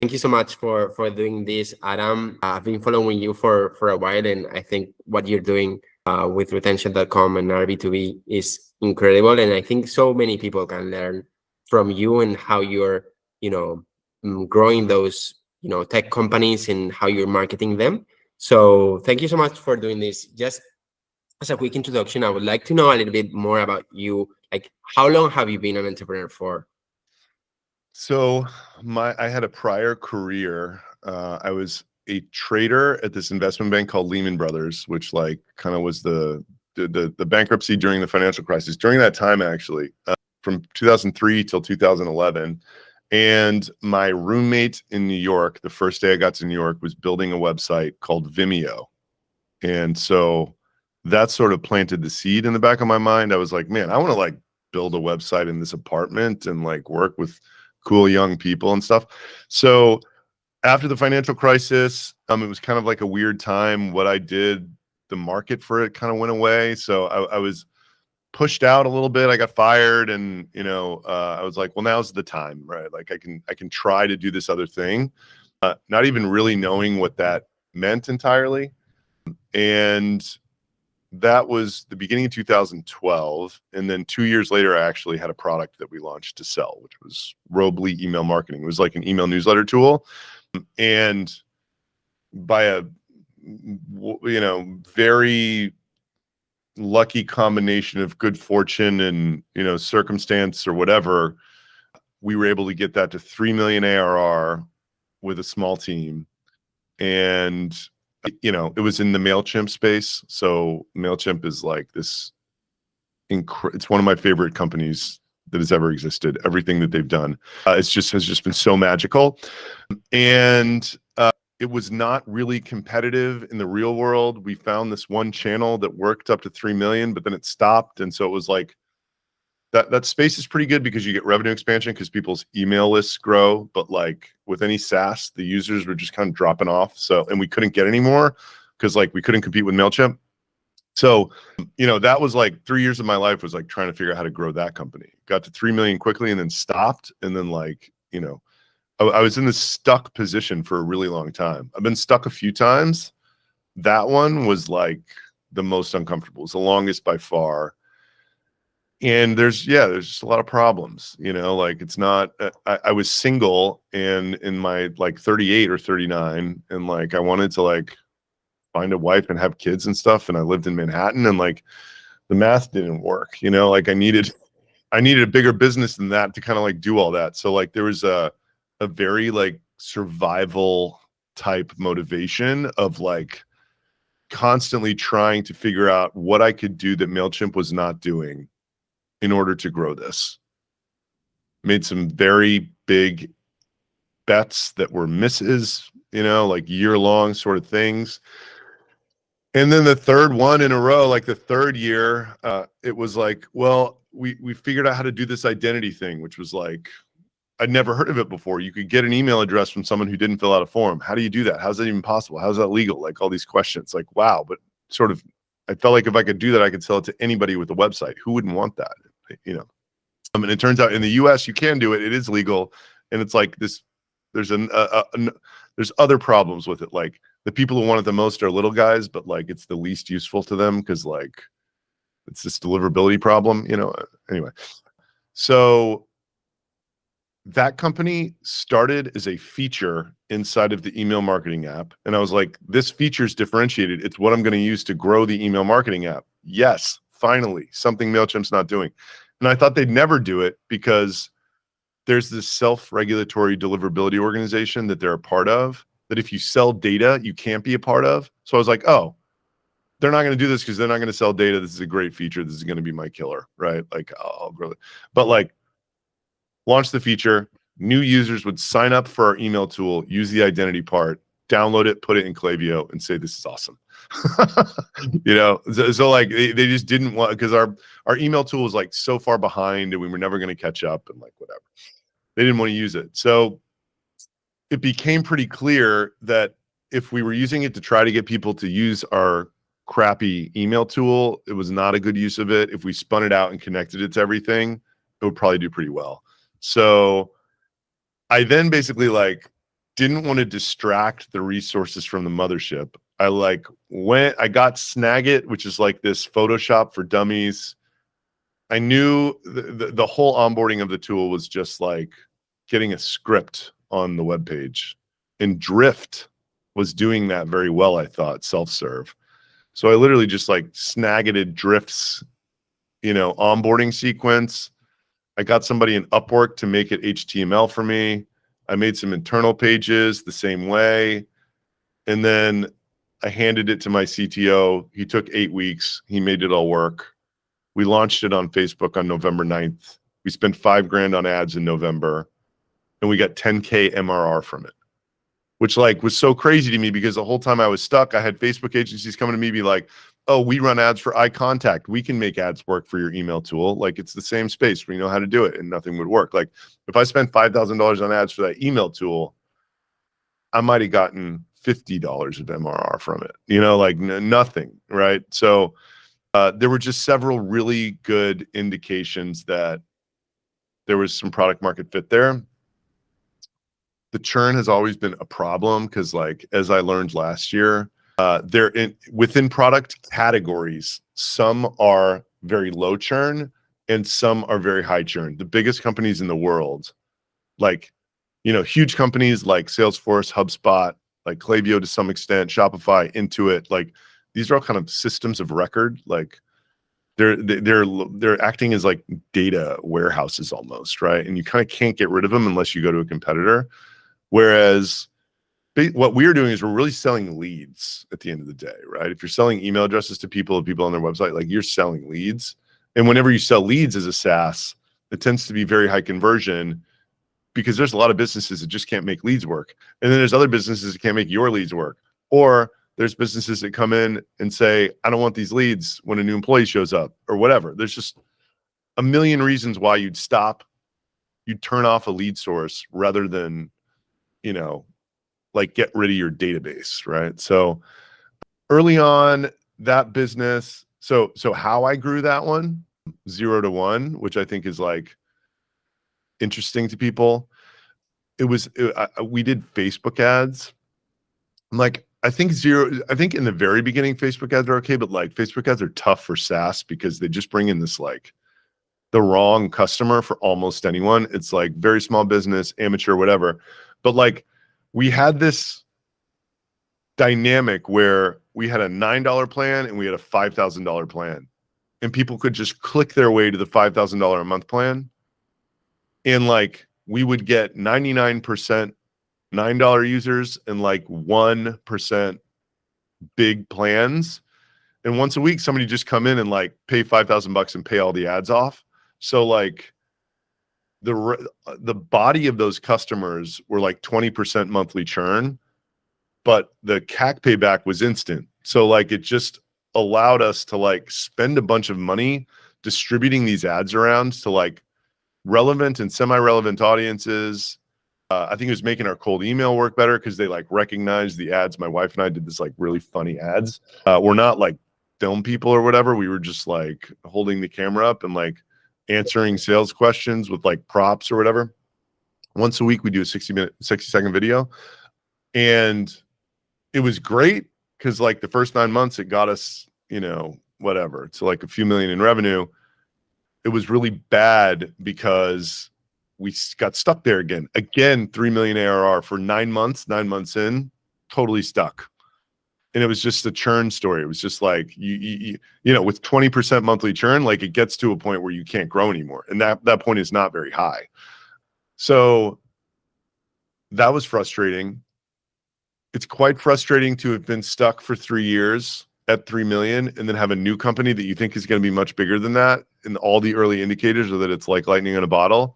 Thank you so much for doing this, Adam. I've been following you for a while, and I think what you're doing with retention.com and RB2B is incredible. And I think so many people can learn from you and how you're, you know, growing those, tech companies and how you're marketing them. So thank you so much for doing this. Just as a quick introduction, I would like to know a little bit more about you. Like, how long have you been an entrepreneur for? So I had a prior career. I was a trader at this investment bank called Lehman Brothers, which like kind of was the bankruptcy during the financial crisis. During that time, actually, from 2003 till 2011. And my roommate in New York, the first day I got to New York, was building a website called Vimeo. And so that sort of planted the seed in the back of my mind. I was like, man, I want to like build a website in this apartment and like work with cool young people and stuff. So after the financial crisis, it was kind of like a weird time. What I did, the market for it kind of went away. So I was pushed out a little bit. I got fired, and I was like, well, now's the time, right? Like I can try to do this other thing, not even really knowing what that meant entirely. And that was the beginning of 2012. And then 2 years later, I actually had a product that we launched to sell, which was Robly email marketing. It was like an email newsletter tool. And by a, very lucky combination of good fortune and, circumstance or whatever, we were able to get that to 3 million ARR with a small team. And it was in the MailChimp space. So MailChimp is like this, it's one of my favorite companies that has ever existed. Everything that they've done, has just been so magical. And it was not really competitive in the real world. We found this one channel that worked up to 3 million, but then it stopped. And so it was like, that space is pretty good because you get revenue expansion because people's email lists grow. But like with any SaaS, the users were just kind of dropping off. So, and we couldn't get any more because like we couldn't compete with MailChimp. So, that was like 3 years of my life was like trying to figure out how to grow that company. Got to 3 million quickly and then stopped. And then like, I was in this stuck position for a really long time. I've been stuck a few times. That one was like the most uncomfortable. It's the longest by far. And there's just a lot of problems, like it's not, I was single and in my like 38 or 39, and like I wanted to like find a wife and have kids and stuff. And I lived in Manhattan, and like the math didn't work, like I needed a bigger business than that to kind of like do all that. So like there was a very like survival type motivation of like constantly trying to figure out what I could do that MailChimp was not doing in order to grow this. Made some very big bets that were misses, like year-long sort of things. And then the third one in a row, like the third year, it was like, well, we figured out how to do this identity thing, which was like, I'd never heard of it before. You could get an email address from someone who didn't fill out a form. How do you do that? How's that even possible? How's that legal? Like all these questions, like, wow. But sort of, I felt like if I could do that, I could sell it to anybody with a website. Who wouldn't want that? And it turns out in the US, you can do it. It is legal. And it's like this, there's there's other problems with it. Like the people who want it the most are little guys, but like it's the least useful to them because like it's this deliverability problem, anyway. So that company started as a feature inside of the email marketing app. And I was like, this feature is differentiated. It's what I'm going to use to grow the email marketing app. Yes, finally, something MailChimp's not doing. And I thought they'd never do it because there's this self-regulatory deliverability organization that they're a part of, that if you sell data, you can't be a part of. So I was like, oh, they're not going to do this because they're not going to sell data. This is a great feature. This is going to be my killer, right? Like I'll grow it. But like, launch the feature, new users would sign up for our email tool, use the identity part, download it, put it in Klaviyo, and say, this is awesome. So like they just didn't want, because our email tool was like so far behind and we were never going to catch up and like whatever. They didn't want to use it. So it became pretty clear that if we were using it to try to get people to use our crappy email tool, it was not a good use of it. If we spun it out and connected it to everything, it would probably do pretty well. So I then basically like didn't want to distract the resources from the mothership. I got Snagit, which is like this Photoshop for dummies. I knew the whole onboarding of the tool was just like getting a script on the web page, and Drift was doing that very well, I thought, self-serve. So I literally just like Snagited Drift's, onboarding sequence. I got somebody in Upwork to make it HTML for me. I made some internal pages the same way. And then I handed it to my CTO. He took 8 weeks. He made it all work. We launched it on Facebook on November 9th. We spent $5,000 on ads in November, and we got 10K MRR from it, which was so crazy to me because the whole time I was stuck, I had Facebook agencies coming to me be like, oh, we run ads for eye contact. We can make ads work for your email tool. It's the same space. We know how to do it, and nothing would work. If I spent $5,000 on ads for that email tool, I might have gotten $50 of MRR from it, nothing, right? So there were just several really good indications that there was some product market fit there. The churn has always been a problem because, as I learned last year, within product categories, some are very low churn and some are very high churn. The biggest companies in the world, huge companies like Salesforce, HubSpot, like Klaviyo to some extent, Shopify, Intuit, these are all kind of systems of record. They're acting as data warehouses almost, right? And you kind of can't get rid of them unless you go to a competitor. Whereas what we're doing is we're really selling leads at the end of the day, right? If you're selling email addresses to people on their website, you're selling leads. And whenever you sell leads as a SaaS, it tends to be very high conversion because there's a lot of businesses that just can't make leads work. And then there's other businesses that can't make your leads work. Or there's businesses that come in and say, I don't want these leads when a new employee shows up or whatever. There's just a million reasons why you'd turn off a lead source rather than, get rid of your database, right? So early on that business, so how I grew that one, 0 to 1, which I think is interesting to people. We did Facebook ads. I think in the very beginning, Facebook ads are okay, but Facebook ads are tough for SaaS because they just bring in this the wrong customer for almost anyone. It's very small business, amateur, whatever. But we had this dynamic where we had a $9 plan and we had a $5,000 plan, and people could just click their way to the $5,000 a month plan. And we would get 99% $9 users and 1% big plans. And once a week, somebody just come in and pay $5,000 and pay all the ads off. So the body of those customers were 20% monthly churn, but the CAC payback was instant. So it just allowed us to spend a bunch of money distributing these ads around to relevant and semi-relevant audiences. I think it was making our cold email work better because they recognized the ads. My wife and I did this really funny ads. We're not film people or whatever. We were just holding the camera up and answering sales questions with props or whatever. Once a week we do a 60-second video, and it was great because the first 9 months it got us whatever to a few million in revenue. It was really bad because we got stuck there again 3 million ARR for 9 months. 9 months in, totally stuck. And it was just a churn story. It was just you with 20% monthly churn, it gets to a point where you can't grow anymore. And that point is not very high. So that was frustrating. It's quite frustrating to have been stuck for 3 years at 3 million and then have a new company that you think is going to be much bigger than that. And all the early indicators are that it's like lightning in a bottle.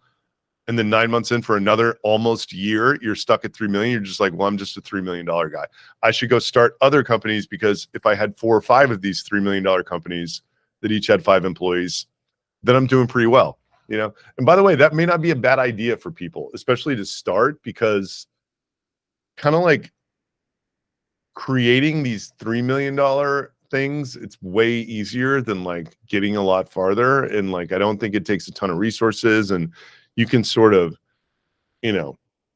And then 9 months in for another almost year, you're stuck at 3 million. You're just well, I'm just a $3 million guy. I should go start other companies because if I had 4 or 5 of these $3 million companies that each had 5 employees, then I'm doing pretty well, And by the way, that may not be a bad idea for people, especially to start, because kind of creating these $3 million things, it's way easier than getting a lot farther. And I don't think it takes a ton of resources, and you can sort of,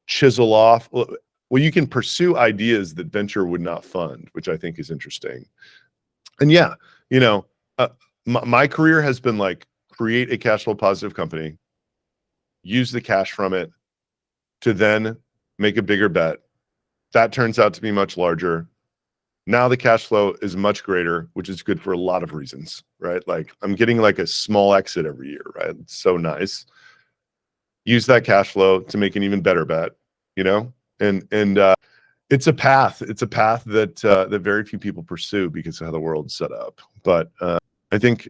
chisel off. well, you can pursue ideas that venture would not fund, which I think is interesting. And yeah, you know, my career has been like create a cash flow positive company, use the cash from it to then make a bigger bet. That turns out to be much larger. Now the cash flow is much greater, which is good for a lot of reasons, right? Like I'm getting like a small exit every year, right? It's so nice. Use that cash flow to make an even better bet, you know? And it's a path. It's a path that that very few people pursue because of how the world's set up. But I think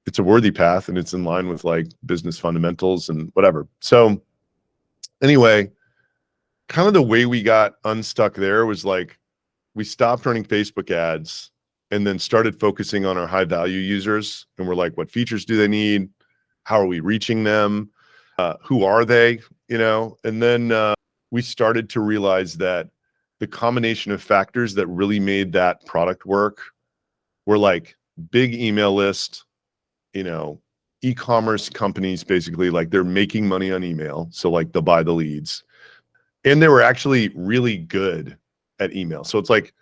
it's a worthy path, and it's in line with like business fundamentals and whatever. So anyway, kind of the way we got unstuck there was like we stopped running Facebook ads and then started focusing on our high value users. And we're like, what features do they need? How are we reaching them? Who are they? You know, and then we started to realize that the combination of factors that really made that product work were like big email list, you know, e-commerce companies, basically like they're making money on email. So like they'll buy the leads, and they were actually really good at email. So it's like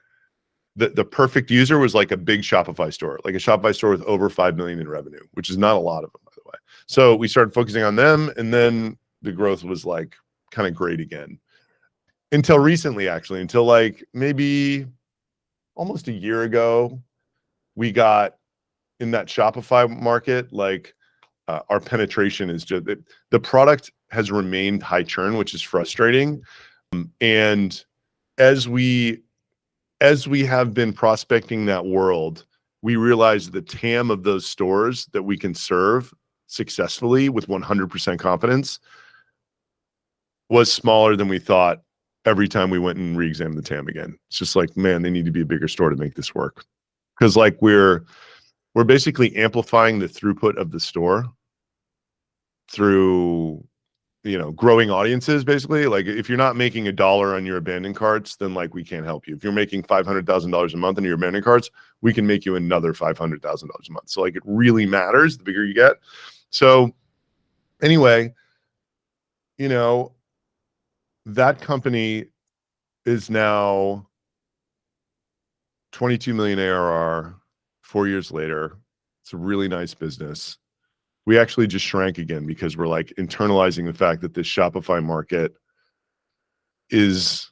the perfect user was like a big Shopify store, like a Shopify store with over 5 million in revenue, which is not a lot of them, by the way. So we started focusing on them, and then the growth was like kind of great again. Until recently, actually, until like maybe almost a year ago, we got in that Shopify market, like our penetration is just, the product has remained high churn, which is frustrating. And as we have been prospecting that world, we realized the TAM of those stores that we can serve successfully with 100% confidence was smaller than we thought every time we went and re-examined the TAM again. It's just like, man, they need to be a bigger store to make this work. Because like we're basically amplifying the throughput of the store through, you know, growing audiences. Basically, like if you're not making $1 on your abandoned carts, then like we can't help you. If you're making $500,000 a month on your abandoned carts, we can make you another $500,000 a month. So like it really matters the bigger you get. So anyway, you know, that company is now 22 million ARR 4 years later. It's a really nice business. We actually just shrank again because we're like internalizing the fact that this Shopify market is,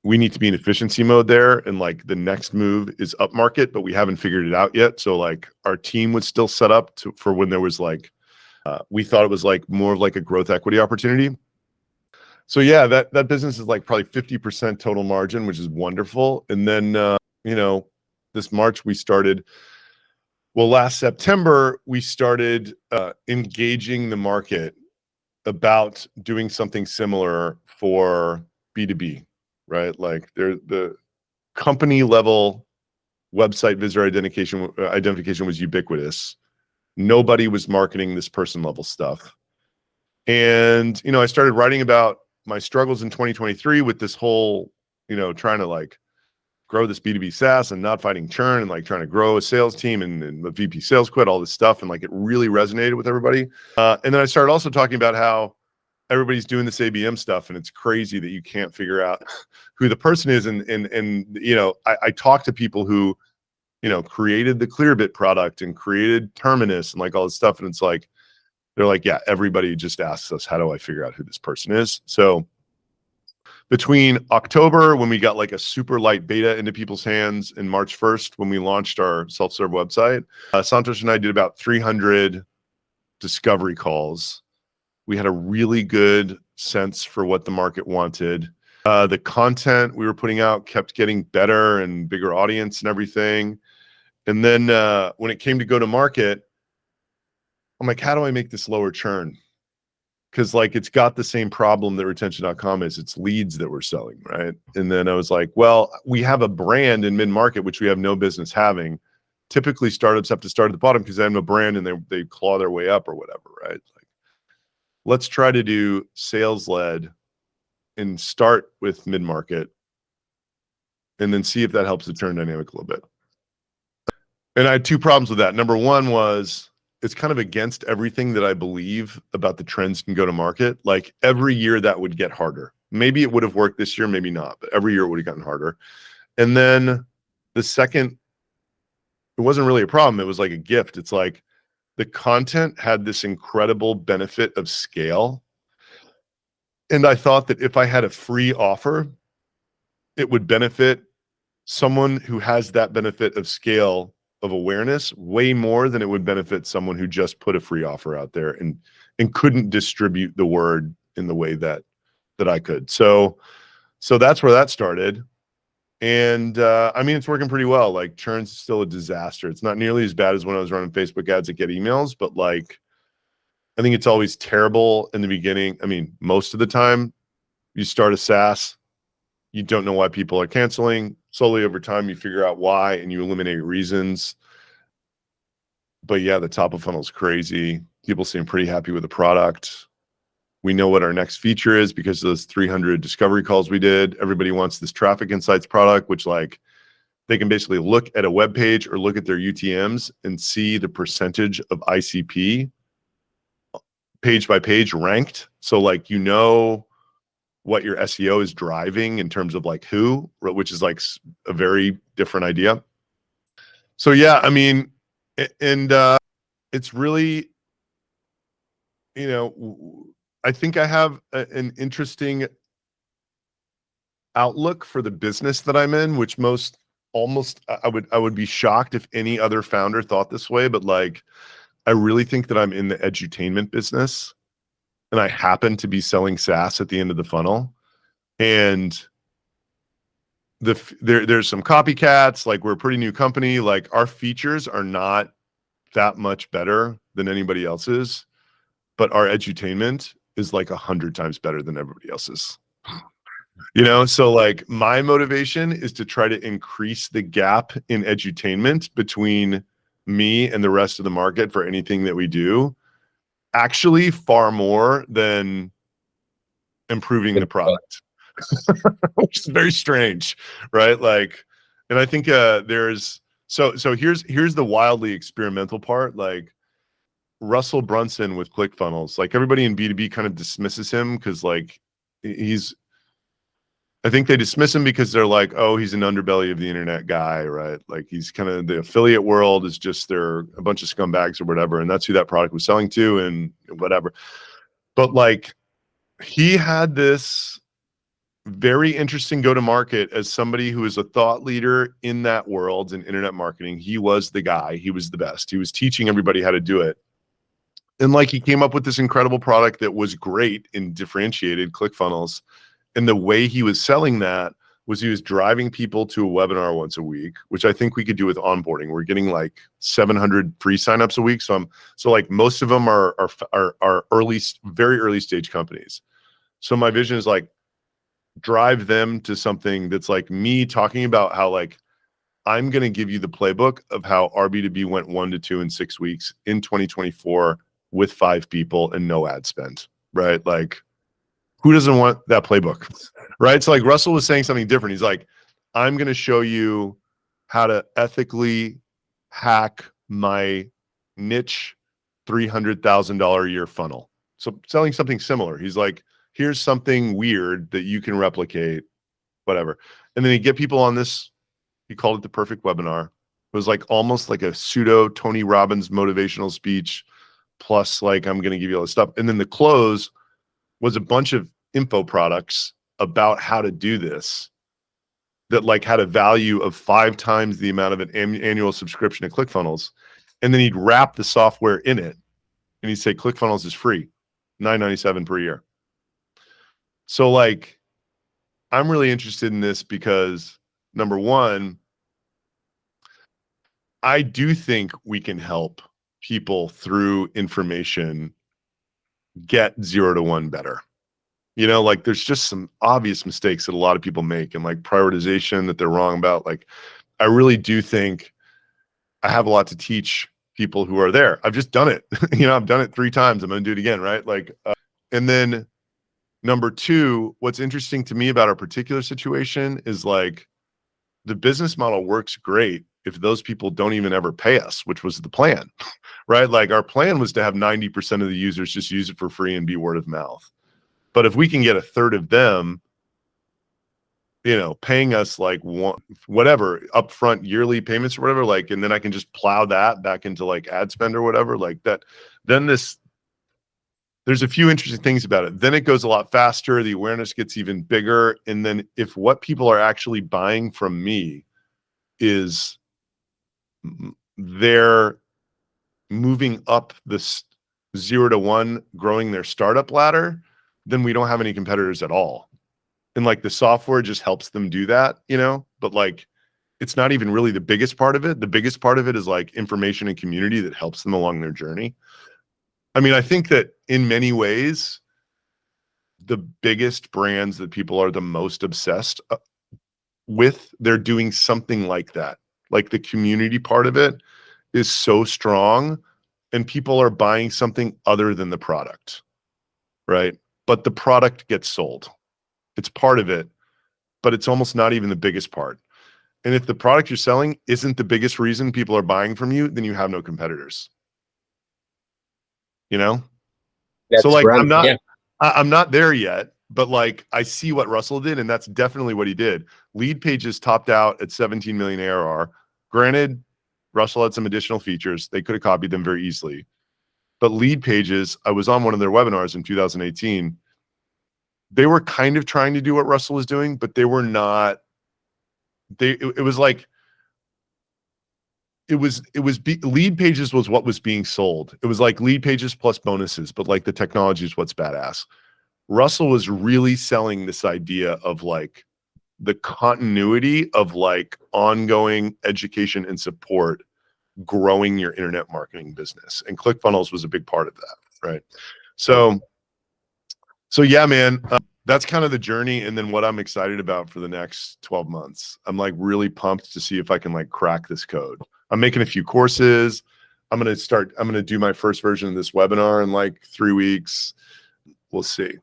we need to be in efficiency mode there. And like the next move is up market, but we haven't figured it out yet. So like our team was still set up for when there was like, we thought it was like more of like a growth equity opportunity. So yeah, that business is like probably 50% total margin, which is wonderful. And then, you know, this March we started, well, last September, we started engaging the market about doing something similar for B2B, right? Like the company level website visitor identification was ubiquitous. Nobody was marketing this person level stuff. And, you know, I started writing about my struggles in 2023 with this whole, you know, trying to like grow this B2B SaaS and not fighting churn and like trying to grow a sales team and the VP sales quit, all this stuff. And like it really resonated with everybody. And then I started also talking about how everybody's doing this ABM stuff, and it's crazy that you can't figure out who the person is. And you know, I talk to people who, you know, created the Clearbit product and created Terminus and like all this stuff. And it's like, they're like, yeah, everybody just asks us, how do I figure out who this person is? So between October, when we got like a super light beta into people's hands, and March 1st, when we launched our self-serve website, Santosh and I did about 300 discovery calls. We had a really good sense for what the market wanted. The content we were putting out kept getting better and bigger audience and everything. And then when it came to go to market, I'm like, how do I make this lower churn? Because like it's got the same problem that retention.com is. It's leads that we're selling, right? And then I was like, well, we have a brand in mid-market, which we have no business having. Typically startups have to start at the bottom because they have no brand and they claw their way up or whatever, right? Like, let's try to do sales-led and start with mid-market and then see if that helps the churn dynamic a little bit. And I had two problems with that. Number one was it's kind of against everything that I believe about the trends can go to market. Like every year that would get harder. Maybe it would have worked this year, maybe not, but every year it would have gotten harder. And then the second, it wasn't really a problem. It was like a gift. It's like the content had this incredible benefit of scale. And I thought that if I had a free offer, it would benefit someone who has that benefit of scale of awareness way more than it would benefit someone who just put a free offer out there and couldn't distribute the word in the way that I could. So that's where that started. And I mean, it's working pretty well. Like churn's still a disaster. It's not nearly as bad as when I was running Facebook ads that get emails, but like I think it's always terrible in the beginning. I mean, most of the time you start a SaaS, you don't know why people are canceling. Slowly over time, you figure out why and you eliminate reasons. But yeah, the top of funnel is crazy. People seem pretty happy with the product. We know what our next feature is because of those 300 discovery calls we did. Everybody wants this traffic insights product, which like they can basically look at a web page or look at their UTMs and see the percentage of ICP page by page ranked. So like, you know, what your SEO is driving in terms of like who, which is like a very different idea. So yeah, I mean, and it's really, you know, I think I have an interesting outlook for the business that I'm in, which almost I would be shocked if any other founder thought this way, but like I really think that I'm in the edutainment business and I happen to be selling SaaS at the end of the funnel. And there's some copycats, like we're a pretty new company, like our features are not that much better than anybody else's, but our edutainment is like 100 times better than everybody else's. You know, so like my motivation is to try to increase the gap in edutainment between me and the rest of the market for anything that we do, actually far more than improving the product. Which is very strange, right? Like, and I think there's so here's the wildly experimental part. Like Russell Brunson with ClickFunnels, like everybody in B2B kind of dismisses him because like I think they dismiss him because they're like, oh, he's an underbelly of the internet guy, right? Like he's kind of the affiliate world is just they're a bunch of scumbags or whatever, and that's who that product was selling to and whatever. But like he had this very interesting go-to-market as somebody who is a thought leader in that world in internet marketing. He was the guy. He was the best. He was teaching everybody how to do it. And like he came up with this incredible product that was great and differentiated, ClickFunnels. And the way he was selling that was he was driving people to a webinar once a week, which I think we could do with onboarding. We're getting like 700 free signups a week. So like most of them are early, very early stage companies. So my vision is like, drive them to something that's like me talking about how like I'm going to give you the playbook of how RB2B went 1 to 2 in 6 weeks in 2024 with 5 people and no ad spend, right? Like who doesn't want that playbook, right? So like Russell was saying something different. He's like, I'm going to show you how to ethically hack my niche $300,000 a year funnel. So selling something similar. He's like, here's something weird that you can replicate, whatever. And then he'd get people on this, he called it the perfect webinar. It was like almost like a pseudo Tony Robbins motivational speech, plus like, I'm going to give you all this stuff. And then the close was a bunch of info products about how to do this that like had a value of 5 times the amount of an annual subscription to ClickFunnels. And then he'd wrap the software in it and he'd say, ClickFunnels is free, $9.97 per year. So like, I'm really interested in this because number one, I do think we can help people through information get 0 to 1 better. You know, like there's just some obvious mistakes that a lot of people make and like prioritization that they're wrong about. Like, I really do think I have a lot to teach people who are there. I've just done it. You know, I've done it 3 times. I'm going to do it again. Right. Like, and then number 2, what's interesting to me about our particular situation is like the business model works great if those people don't even ever pay us, which was the plan, right? Like our plan was to have 90% of the users just use it for free and be word of mouth. But if we can get a third of them paying us like whatever upfront yearly payments or whatever, like, and then I can just plow that back into like ad spend or whatever like that. Then there's a few interesting things about it. Then it goes a lot faster. The awareness gets even bigger. And then if what people are actually buying from me is they're moving up this 0 to 1, growing their startup ladder, then we don't have any competitors at all. And like the software just helps them do that, but like, it's not even really the biggest part of it. The biggest part of it is like information and community that helps them along their journey. I mean, I think that in many ways, the biggest brands that people are the most obsessed with, they're doing something like that. Like the community part of it is so strong and people are buying something other than the product, right? But the product gets sold. It's part of it, but it's almost not even the biggest part. And if the product you're selling isn't the biggest reason people are buying from you, then you have no competitors. That's So like brand. Yeah. I'm not there yet, but like I see what Russell did, and that's definitely what he did. Lead Pages topped out at 17 million ARR. Granted, Russell had some additional features. They could have copied them very easily. But Lead Pages, I was on one of their webinars in 2018. They were kind of trying to do what Russell was doing, but they were not. It was like Lead Pages was what was being sold. It was like Lead Pages plus bonuses, but like the technology is what's badass. Russell was really selling this idea of like the continuity of like ongoing education and support, growing your internet marketing business. And ClickFunnels was a big part of that, right? So yeah, man, that's kind of the journey. And then what I'm excited about for the next 12 months, I'm like really pumped to see if I can like crack this code. I'm making a few courses. I'm going to do my first version of this webinar in like 3 weeks. We'll see.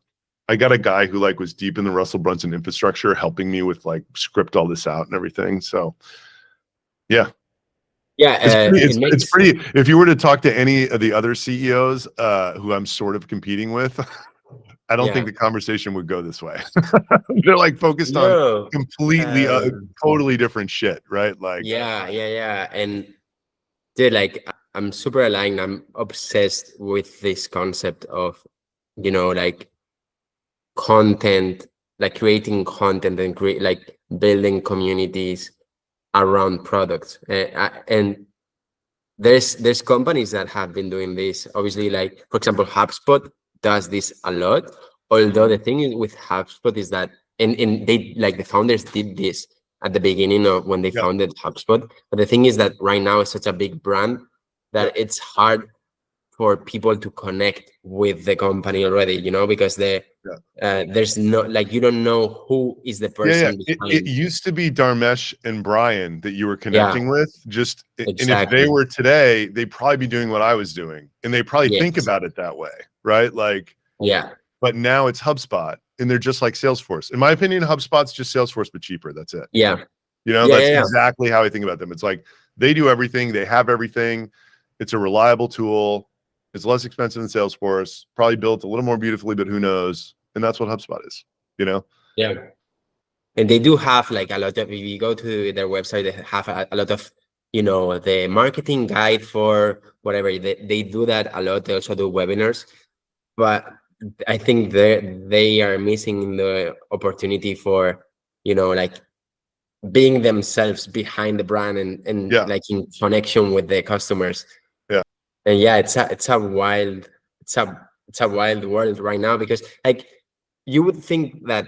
I got a guy who like was deep in the Russell Brunson infrastructure helping me with like script all this out and everything. So yeah. Yeah. It's pretty, if you were to talk to any of the other CEOs who I'm sort of competing with, I don't think the conversation would go this way. They're like focused on completely, totally different shit, right? Like, yeah. And dude, like I'm super aligned. I'm obsessed with this concept of, like content, like creating content and like building communities around products. And there's companies that have been doing this. Obviously, like for example, HubSpot does this a lot. Although the thing is with HubSpot is that, and they like the founders did this at the beginning of when they founded HubSpot. But the thing is that right now it's such a big brand that it's hard for people to connect with the company already, because there's no, like, you don't know who is the person behind. It used to be Dharmesh and Brian that you were connecting with. And if they were today, they'd probably be doing what I was doing, and they probably think about it that way, right? Like, but now it's HubSpot, and they're just like Salesforce. In my opinion, HubSpot's just Salesforce but cheaper. That's it. That's exactly how I think about them. It's like they do everything, they have everything. It's a reliable tool. It's less expensive than Salesforce, probably built a little more beautifully, but who knows? And that's what HubSpot is, Yeah. And they do have like a lot of, if you go to their website, they have a lot of, the marketing guide for whatever. They do that a lot. They also do webinars. But I think they are missing the opportunity for, like being themselves behind the brand and like in connection with the customers. And it's a wild world right now, because like you would think that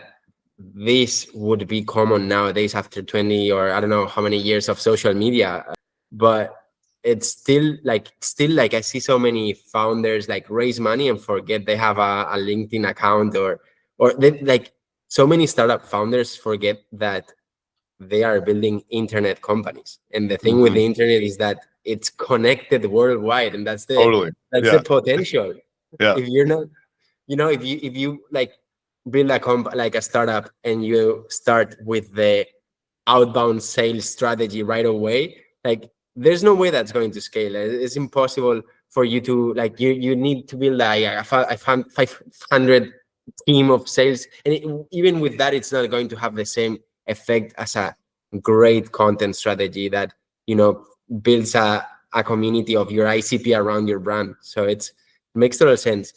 this would be common nowadays after 20 or I don't know how many years of social media, but it's still like I see so many founders like raise money and forget they have a LinkedIn account, or they, like so many startup founders forget that they are building internet companies. And the thing with the internet is that it's connected worldwide, and that's the the potential. If you're not, if you like build like a startup and you start with the outbound sales strategy right away, like there's no way that's going to scale. It's impossible for you to like, you need to build a 500 team of sales, and even with that, it's not going to have the same effect as a great content strategy that, you know, builds a community of your ICP around your brand. So it makes total sense.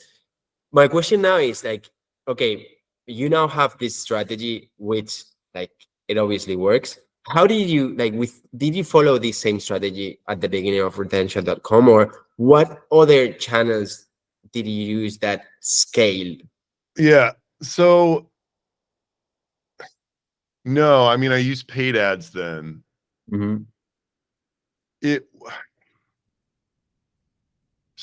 My question now is like, okay, you now have this strategy, which like it obviously works. How did you did you follow this same strategy at the beginning of retention.com, or what other channels did you use that scaled? Yeah. So no, I mean, I used paid ads then. Mm-hmm. It's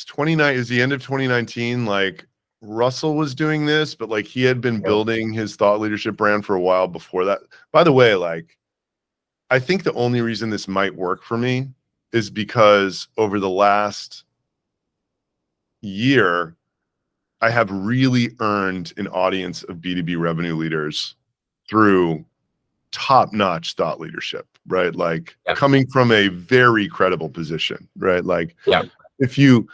29 is the end of 2019. Like Russell was doing this, but like he had been building his thought leadership brand for a while before that. By the way, like I think the only reason this might work for me is because over the last year, I have really earned an audience of B2B revenue leaders through top-notch thought leadership, right? Like coming from a very credible position, right? Like if you,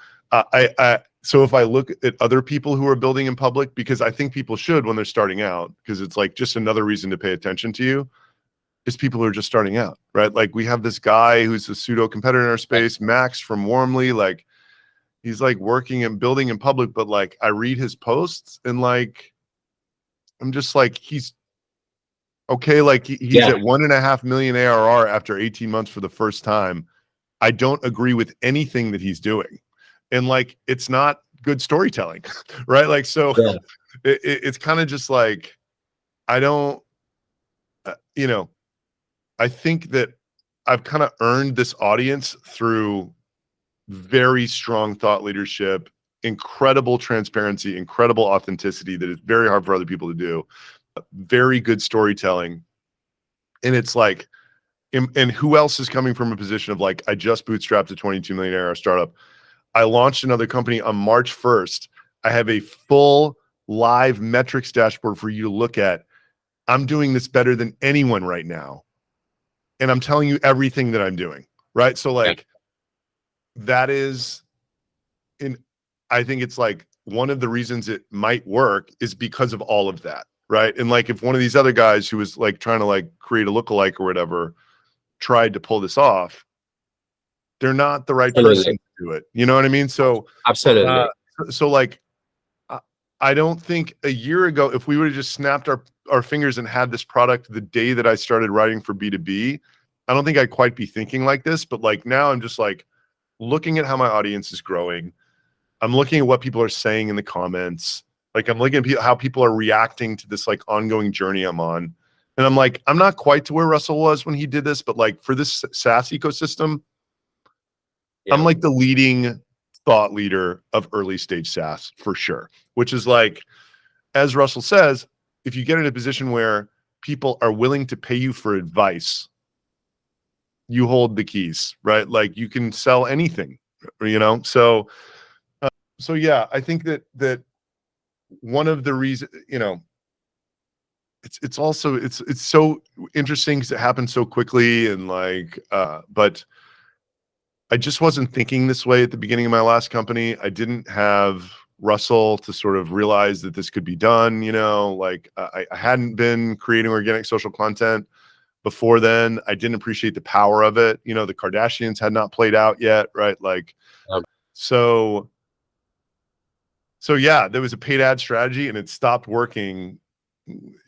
so if I look at other people who are building in public, because I think people should when they're starting out, because it's like just another reason to pay attention to you, is people who are just starting out, right? Like we have this guy who's a pseudo competitor in our space, Max from Warmly, like he's like working and building in public, but like I read his posts and like, I'm just like, he's okay. Like he's at 1.5 million ARR after 18 months for the first time. I don't agree with anything that he's doing. And like, it's not good storytelling, right? Like, so it's kind of just like, I don't, you know, I think that I've kind of earned this audience through very strong thought leadership, incredible transparency, incredible authenticity that is very hard for other people to do, very good storytelling. And it's like, and who else is coming from a position of like, I just bootstrapped a 22 million ARR startup. I launched another company on March 1st. I have a full live metrics dashboard for you to look at. I'm doing this better than anyone right now. And I'm telling you everything that I'm doing, right? So like, that is I think it's like one of the reasons it might work is because of all of that, right? And like if one of these other guys who was like trying to like create a lookalike or whatever tried to pull this off, they're not the right person to do it. You know what I mean? So absolutely. So like I don't think a year ago, if we would have just snapped our fingers and had this product the day that I started writing for B2B, I don't think I'd quite be thinking like this. But like now I'm just like looking at how my audience is growing. I'm looking at what people are saying in the comments. Like I'm looking at how people are reacting to this like ongoing journey I'm on. And I'm like, I'm not quite to where Russell was when he did this, but like for this SaaS ecosystem, I'm like the leading thought leader of early stage SaaS for sure, which is like, as Russell says, if you get in a position where people are willing to pay you for advice, you hold the keys, right? Like you can sell anything, you know? So yeah, I think that one of the reasons, you know, it's also it's so interesting because it happened so quickly and like but I just wasn't thinking this way at the beginning of my last company. I didn't have Russell to sort of realize that this could be done, you know, like I hadn't been creating organic social content before then. I didn't appreciate the power of it. You know, the Kardashians had not played out yet, right? Like so yeah, there was a paid ad strategy and it stopped working,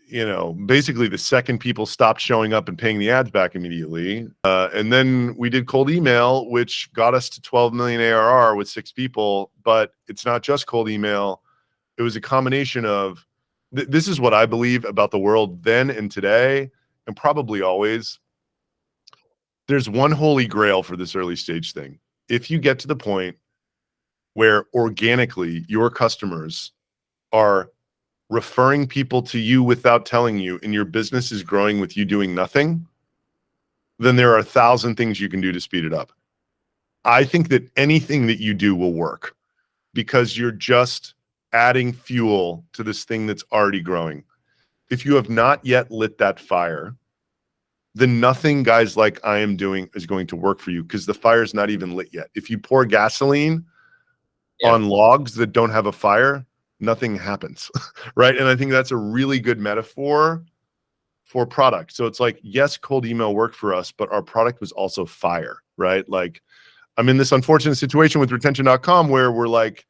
you know, basically the second people stopped showing up and paying the ads back immediately. And then we did cold email, which got us to 12 million ARR with 6 people, but it's not just cold email. It was a combination of, this is what I believe about the world then and today, and probably always. There's one holy grail for this early stage thing. If you get to the point where organically your customers are referring people to you without telling you, and your business is growing with you doing nothing, then there are 1,000 things you can do to speed it up. I think that anything that you do will work because you're just adding fuel to this thing that's already growing. If you have not yet lit that fire, then nothing guys like I am doing is going to work for you because the fire's not even lit yet. If you pour gasoline on logs that don't have a fire, nothing happens, right? And I think that's a really good metaphor for product. So it's like, yes, cold email worked for us, but our product was also fire, right? Like, I'm in this unfortunate situation with retention.com where we're like,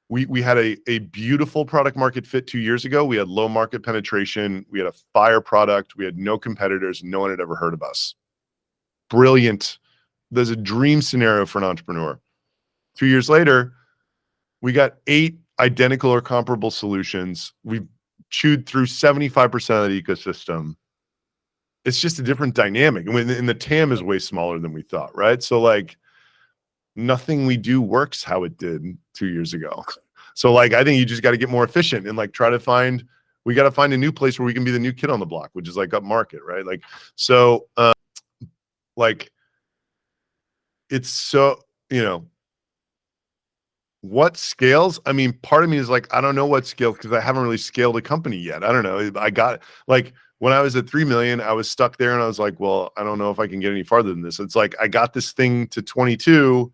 we had a beautiful product market fit 2 years ago. We had low market penetration. We had a fire product. We had no competitors. No one had ever heard of us. Brilliant. There's a dream scenario for an entrepreneur. 2 years later, we got 8 identical or comparable solutions. We've chewed through 75% of the ecosystem. It's just a different dynamic. And the TAM is way smaller than we thought, right? So like nothing we do works how it did 2 years ago. So like, I think you just got to get more efficient and like try to find, we got to find a new place where we can be the new kid on the block, which is like up market, right? Like, so like it's so, you know, what scales? I mean, part of me is like, I don't know what scale because I haven't really scaled a company yet. I don't know. I got like when I was at 3 million, I was stuck there and I was like, well, I don't know if I can get any farther than this. It's like I got this thing to 22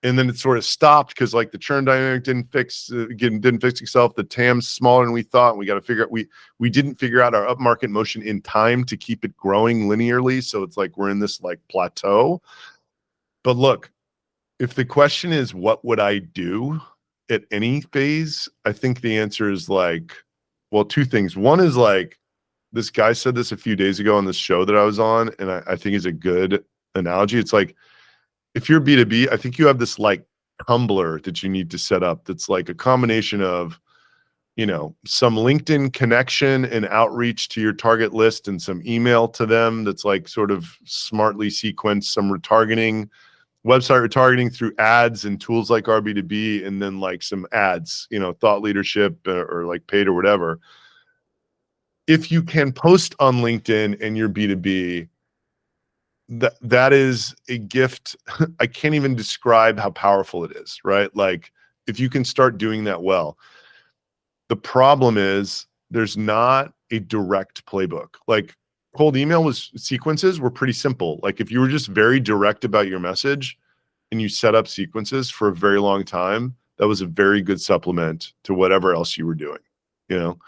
and then it sort of stopped because like the churn dynamic didn't fix itself. The TAM's smaller than we thought. And we got to figure out we didn't figure out our upmarket motion in time to keep it growing linearly. So it's like we're in this like plateau. But look, if the question is what would I do at any phase, I think the answer is like, well, 2 things. One is like, this guy said this a few days ago on this show that I was on, and I think is a good analogy. It's like, if you're B2B, I think you have this like tumbler that you need to set up that's like a combination of, you know, some LinkedIn connection and outreach to your target list and some email to them that's like sort of smartly sequenced, some retargeting, website retargeting through ads and tools like RB2B, and then like some ads, you know, thought leadership or like paid or whatever. If you can post on LinkedIn and you're B2B, that is a gift. I can't even describe how powerful it is, right? Like if you can start doing that well. The problem is there's not a direct playbook. Like cold email sequences were pretty simple. Like if you were just very direct about your message and you set up sequences for a very long time, that was a very good supplement to whatever else you were doing. You know,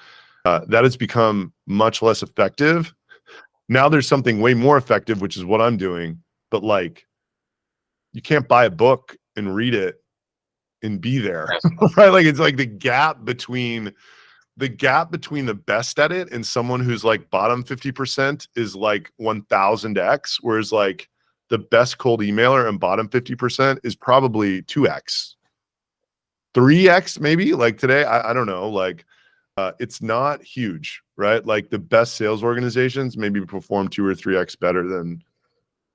that has become much less effective. Now there's something way more effective, which is what I'm doing. But like, you can't buy a book and read it and be there, right? Like it's like the gap between the best at it and someone who's like bottom 50% is like 1000x, whereas like the best cold emailer and bottom 50% is probably 2x, 3x maybe. Like today, I don't know, like it's not huge, right? Like the best sales organizations maybe perform 2 or 3x better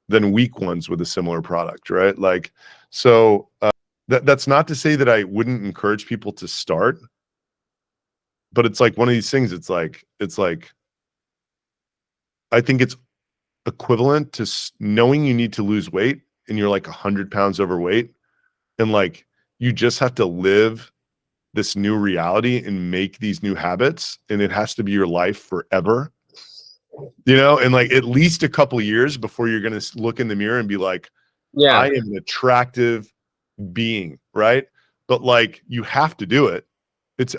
than weak ones with a similar product, right? Like, so that's not to say that I wouldn't encourage people to start, but it's like one of these things. It's like I think it's equivalent to knowing you need to lose weight and you're like 100 pounds overweight, and like you just have to live this new reality and make these new habits, and it has to be your life forever, you know, and like at least a couple of years before you're going to look in the mirror and be like, Yeah. I am an attractive being, right? But like you have to do it.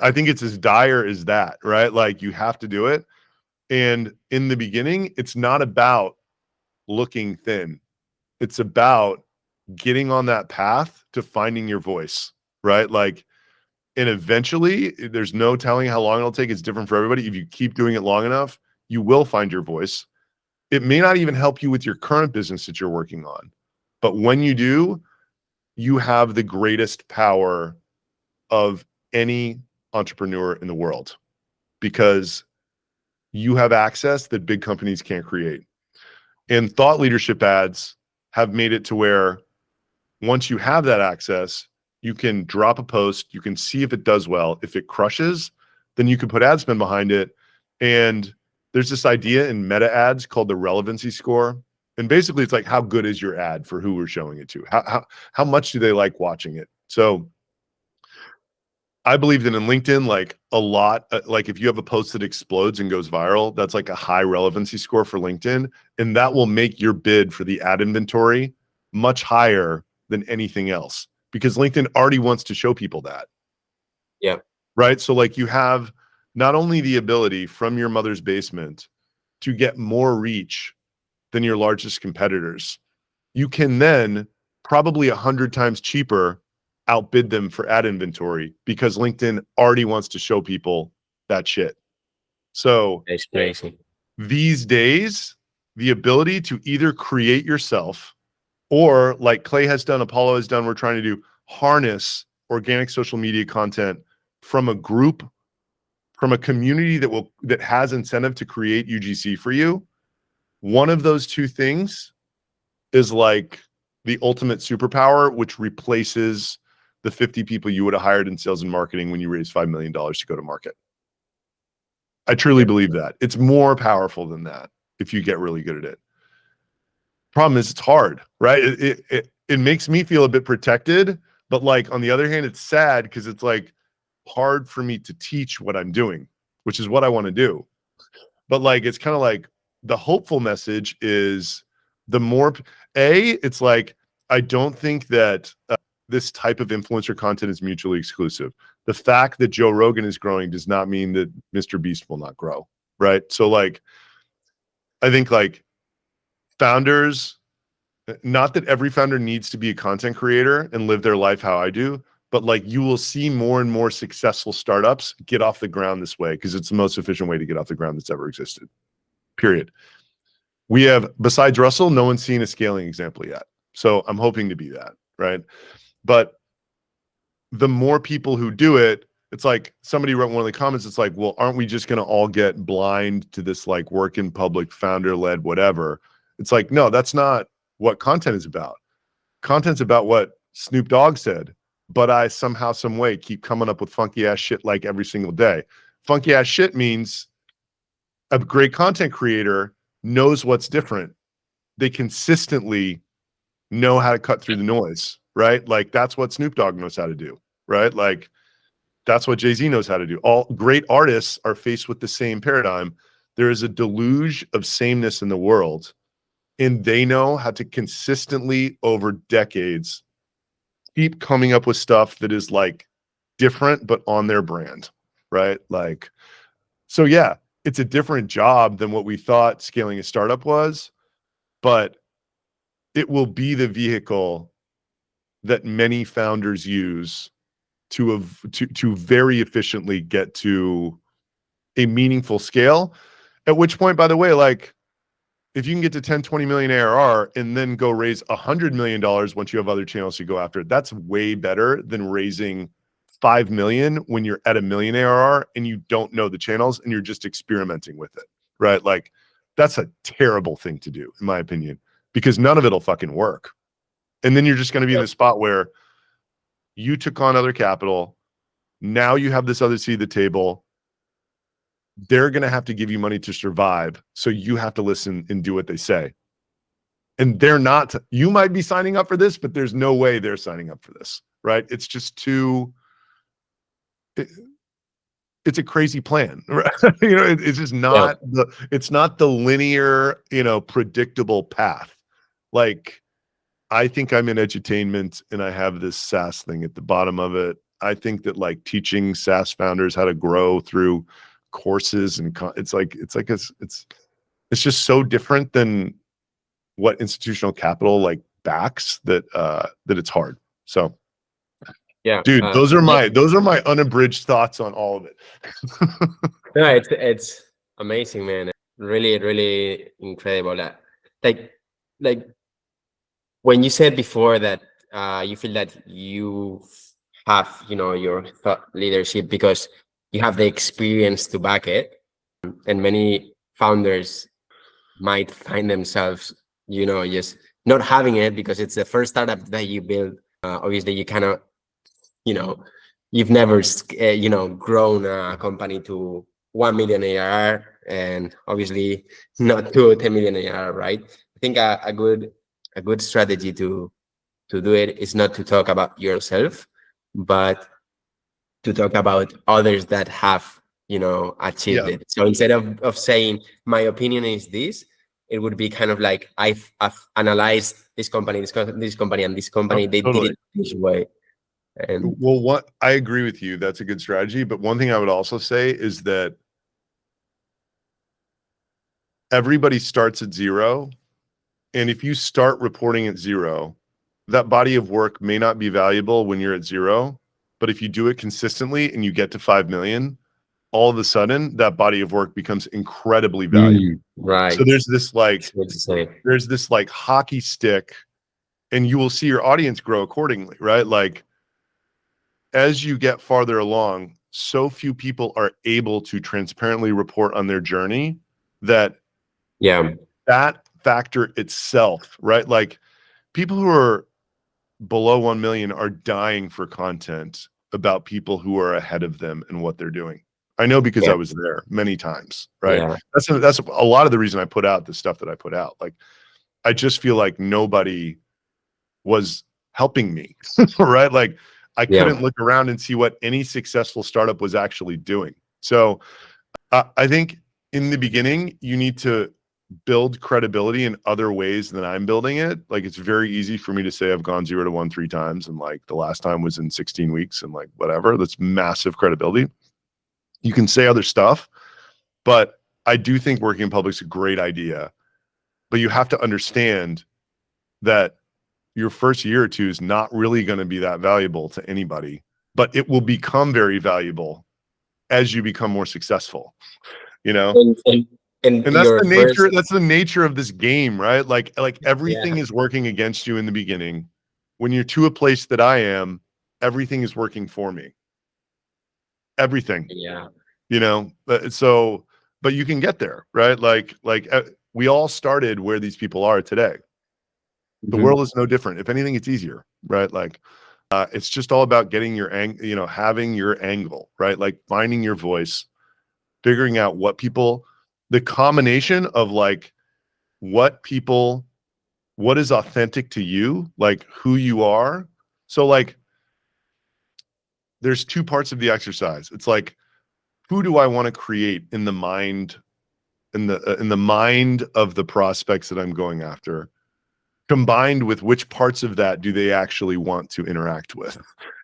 I think it's as dire as that, right? Like you have to do it. And in the beginning, it's not about looking thin. It's about getting on that path to finding your voice, right? Like, and eventually there's no telling how long it'll take. It's different for everybody. If you keep doing it long enough, you will find your voice. It may not even help you with your current business that you're working on, but when you do, you have the greatest power of any entrepreneur in the world, because you have access that big companies can't create. And thought leadership ads have made it to where once you have that access, you can drop a post, you can see if it does well. If it crushes, then you can put ad spend behind it. And there's this idea in meta ads called the relevancy score. And basically it's like, how good is your ad for who we're showing it to? How much do they like watching it? So I believe that in LinkedIn, like a lot, like if you have a post that explodes and goes viral, that's like a high relevancy score for LinkedIn. And that will make your bid for the ad inventory much higher than anything else, because LinkedIn already wants to show people that. Yeah. Right. So like you have not only the ability from your mother's basement to get more reach than your largest competitors, you can then probably 100 times cheaper outbid them for ad inventory because LinkedIn already wants to show people that shit. So That's crazy. these days, the ability to either create yourself or like Clay has done, Apollo has done, we're trying to do, harness organic social media content from a group, from a community that has incentive to create UGC for you. One of those two things is like the ultimate superpower, which replaces the 50 people you would have hired in sales and marketing when you raised $5 million to go to market. I truly believe that. It's more powerful than that if you get really good at it. Problem is, it's hard, right? It makes me feel a bit protected, but like on the other hand, it's sad because it's like hard for me to teach what I'm doing, which is what I want to do. But like, it's kind of like the hopeful message is the more, it's like, I don't think that this type of influencer content is mutually exclusive. The fact that Joe Rogan is growing does not mean that Mr. Beast will not grow, right? So like, I think like founders, not that every founder needs to be a content creator and live their life how I do, but like you will see more and more successful startups get off the ground this way because it's the most efficient way to get off the ground that's ever existed, period. We have, besides Russell, no one's seen a scaling example yet. So I'm hoping to be that, right? But the more people who do it, it's like somebody wrote in one of the comments, it's like, well, aren't we just going to all get blind to this like work in public, founder-led, whatever? It's like, no, that's not what content is about. Content's about what Snoop Dogg said, but I somehow, some way keep coming up with funky ass shit like every single day. Funky ass shit means a great content creator knows what's different. They consistently know how to cut through the noise, right? Like that's what Snoop Dogg knows how to do, right? Like that's what Jay-Z knows how to do. All great artists are faced with the same paradigm. There is a deluge of sameness in the world, and they know how to consistently over decades keep coming up with stuff that is like different but on their brand, right? Like, so yeah, it's a different job than what we thought scaling a startup was, but it will be the vehicle that many founders use to very efficiently get to a meaningful scale. At which point, by the way, like if you can get to 10, 20 million ARR and then go raise $100 million once you have other channels to go after, that's way better than raising 5 million when you're at $1 million ARR and you don't know the channels and you're just experimenting with it, right? Like that's a terrible thing to do, in my opinion, because none of it'll fucking work. And then you're just going to be in the spot where you took on other capital. Now you have this other seat at the table. They're going to have to give you money to survive. So you have to listen and do what they say. And they're not, you might be signing up for this, but there's no way they're signing up for this, right? It's just too, it's a crazy plan, right? You know, it's just not it's not the linear, you know, predictable path. Like, I think I'm in edutainment and I have this SaaS thing at the bottom of it. I think that like teaching SaaS founders how to grow through courses and it's just so different than what institutional capital like backs that that it's hard. So Yeah, dude, those are my unabridged thoughts on all of it. no, it's amazing, man. Really, really incredible. Like when you said before that you feel that you have, you know, your thought leadership because you have the experience to back it, and many founders might find themselves, you know, just not having it because it's the first startup that you build. Obviously, you cannot, you know, you've never, you know, grown a company to 1 million ARR, and obviously not to 10 million ARR, right? I think a good strategy to do it is not to talk about yourself, but to talk about others that have, you know, achieved it. So instead of saying my opinion is this, it would be kind of like I've analyzed this company, this company, and this company. They did it this way. And well, what I agree with you, that's a good strategy. But one thing I would also say is that everybody starts at zero. And if you start reporting at zero, that body of work may not be valuable when you're at zero. But if you do it consistently and you get to 5 million, all of a sudden that body of work becomes incredibly valuable. Right. So there's this like, What to say. there's this like hockey stick, and you will see your audience grow accordingly, right? Like as you get farther along, so few people are able to transparently report on their journey that Yeah. that factor itself, right? Like people who are below 1 million are dying for content about people who are ahead of them and what they're doing. I know because Yeah. I was there many times, right? Yeah. That's a lot of the reason I put out the stuff that I put out. Like, I just feel like nobody was helping me, right? Like, I Yeah. couldn't look around and see what any successful startup was actually doing. So I think in the beginning, you need to build credibility in other ways than I'm building it. Like, it's very easy for me to say I've gone 0 to 1 3 times, and like the last time was in 16 weeks, and like whatever. That's massive credibility. You can say other stuff, but I do think working in public is a great idea. But you have to understand that your first year or two is not really going to be that valuable to anybody, but it will become very valuable as you become more successful, you know? And And your first. that's the nature of this game, right? Like Yeah. everything is working against you in the beginning. When you're to a place that I am, everything is working for me. Everything, Yeah. you know? But you can get there, right? We all started where these people are today. The Mhm. world is no different. If anything, it's easier, right? Like, it's just all about getting your having your angle, right? Like finding your voice, figuring out the combination of like what is authentic to you, like who you are. So like, there's two parts of the exercise. It's like, who do I want to create in the mind, in the mind of the prospects that I'm going after, combined with which parts of that do they actually want to interact with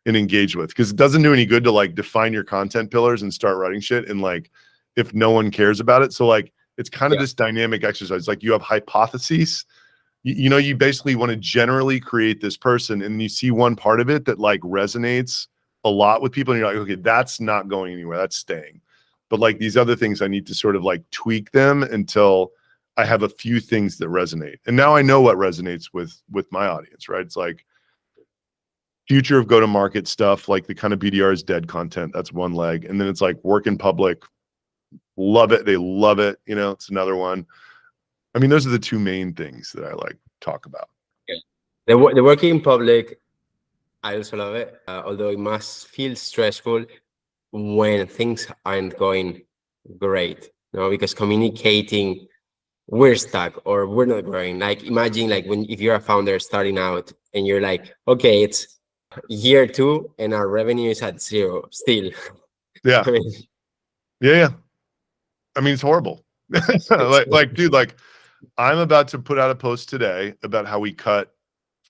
and engage with? Because it doesn't do any good to like define your content pillars and start writing shit and like if no one cares about it. So like, it's kind of Yeah. this dynamic exercise. Like, you have hypotheses. You basically want to generally create this person, and you see one part of it that like resonates a lot with people, and you're like, okay, that's not going anywhere, that's staying. But like these other things, I need to sort of like tweak them until I have a few things that resonate. And now I know what resonates with my audience, right? It's like future of go-to-market stuff, like the kind of BDR is dead content. That's one leg. And then it's like work in public. Love it. They love it. It's another one. I mean, those are the two main things that I like talk about. Yeah. The working in public, I also love it. Although it must feel stressful when things aren't going great, because communicating we're stuck or we're not growing. Like, imagine like if you're a founder starting out and you're like, okay, it's year 2 and our revenue is at 0 still. Yeah. I mean, Yeah. I mean, it's horrible. Dude, like, I'm about to put out a post today about how we cut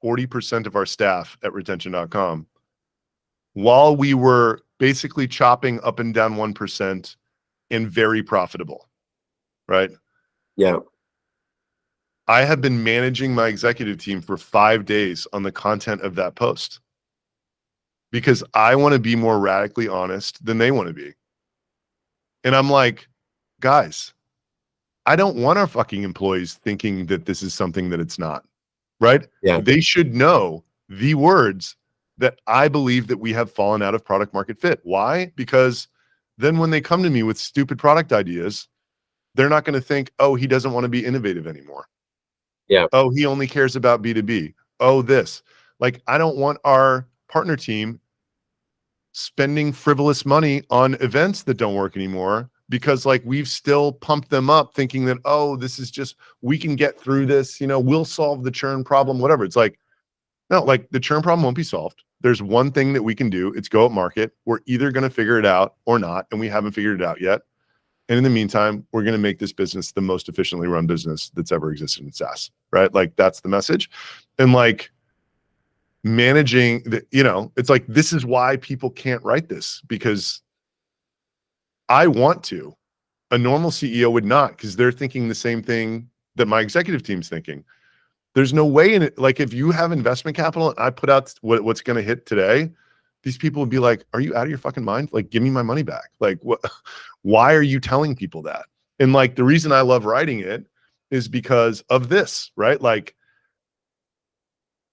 40% of our staff at retention.com while we were basically chopping up and down 1% and very profitable, right? yeah. I have been managing my executive team for 5 days on the content of that post because I want to be more radically honest than they want to be. And I'm like, guys, I don't want our fucking employees thinking that this is something that it's not, right? Yeah. They should know the words that I believe that we have fallen out of product market fit. Why? Because then when they come to me with stupid product ideas, they're not going to think, oh, he doesn't want to be innovative anymore. Yeah. Oh, he only cares about B2B. Oh, this. Like, I don't want our partner team spending frivolous money on events that don't work anymore because like we've still pumped them up thinking that, oh, this is just, we can get through this, we'll solve the churn problem, whatever. It's like, no, like the churn problem won't be solved. There's one thing that we can do. It's go up market. We're either going to figure it out or not. And we haven't figured it out yet. And in the meantime, we're going to make this business the most efficiently run business that's ever existed in SaaS, right? Like, that's the message. And like, managing it's like, this is why people can't write this, because I want to, A normal CEO would not, because they're thinking the same thing that my executive team's thinking. There's no way in it. Like, if you have investment capital and I put out what's going to hit today, these people would be like, are you out of your fucking mind? Like, give me my money back. Like, what? Why are you telling people that? And like, the reason I love writing it is because of this, right? Like,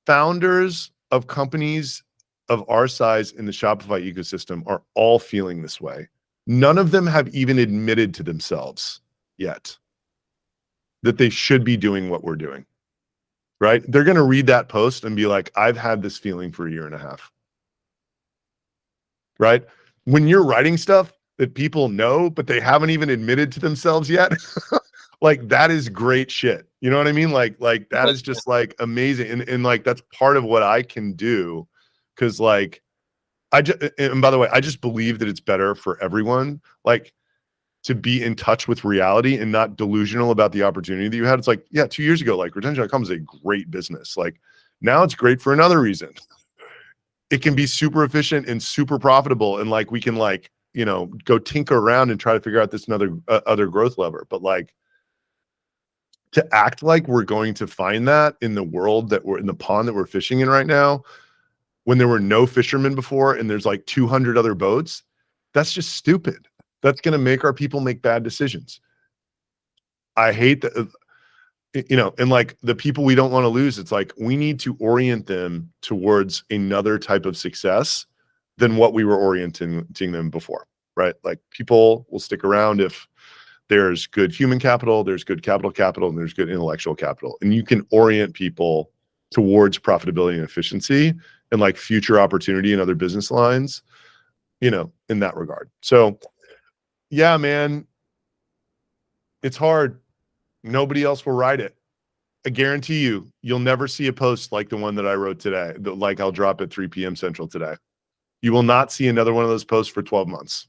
founders of companies of our size in the Shopify ecosystem are all feeling this way. None of them have even admitted to themselves yet that they should be doing what we're doing, right? They're going to read that post and be like, I've had this feeling for a year and a half, right? When you're writing stuff that people know, but they haven't even admitted to themselves yet, like, that is great shit. You know what I mean? Like that is just like amazing. And like, that's part of what I can do. Cause like, and by the way, I just believe that it's better for everyone, like, to be in touch with reality and not delusional about the opportunity that you had. It's like, yeah, 2 years ago, like, retention.com is a great business. Like, now it's great for another reason. It can be super efficient and super profitable. And like, we can, like, you know, go tinker around and try to figure out this other growth lever. But like, to act like we're going to find that in the world that we're in, the pond that we're fishing in right now, when there were no fishermen before and there's like 200 other boats, that's just stupid. That's going to make our people make bad decisions. I hate that, you know, and like, the people we don't want to lose, it's like, we need to orient them towards another type of success than what we were orienting them before, right? Like, people will stick around if there's good human capital, there's good capital, and there's good intellectual capital. And you can orient people towards profitability and efficiency and like future opportunity in other business lines, you know, in that regard. So yeah, man, it's hard. Nobody else will write it. I guarantee you, you'll never see a post like the one that I wrote today, that, like, I'll drop at 3 p.m. Central today. You will not see another one of those posts for 12 months.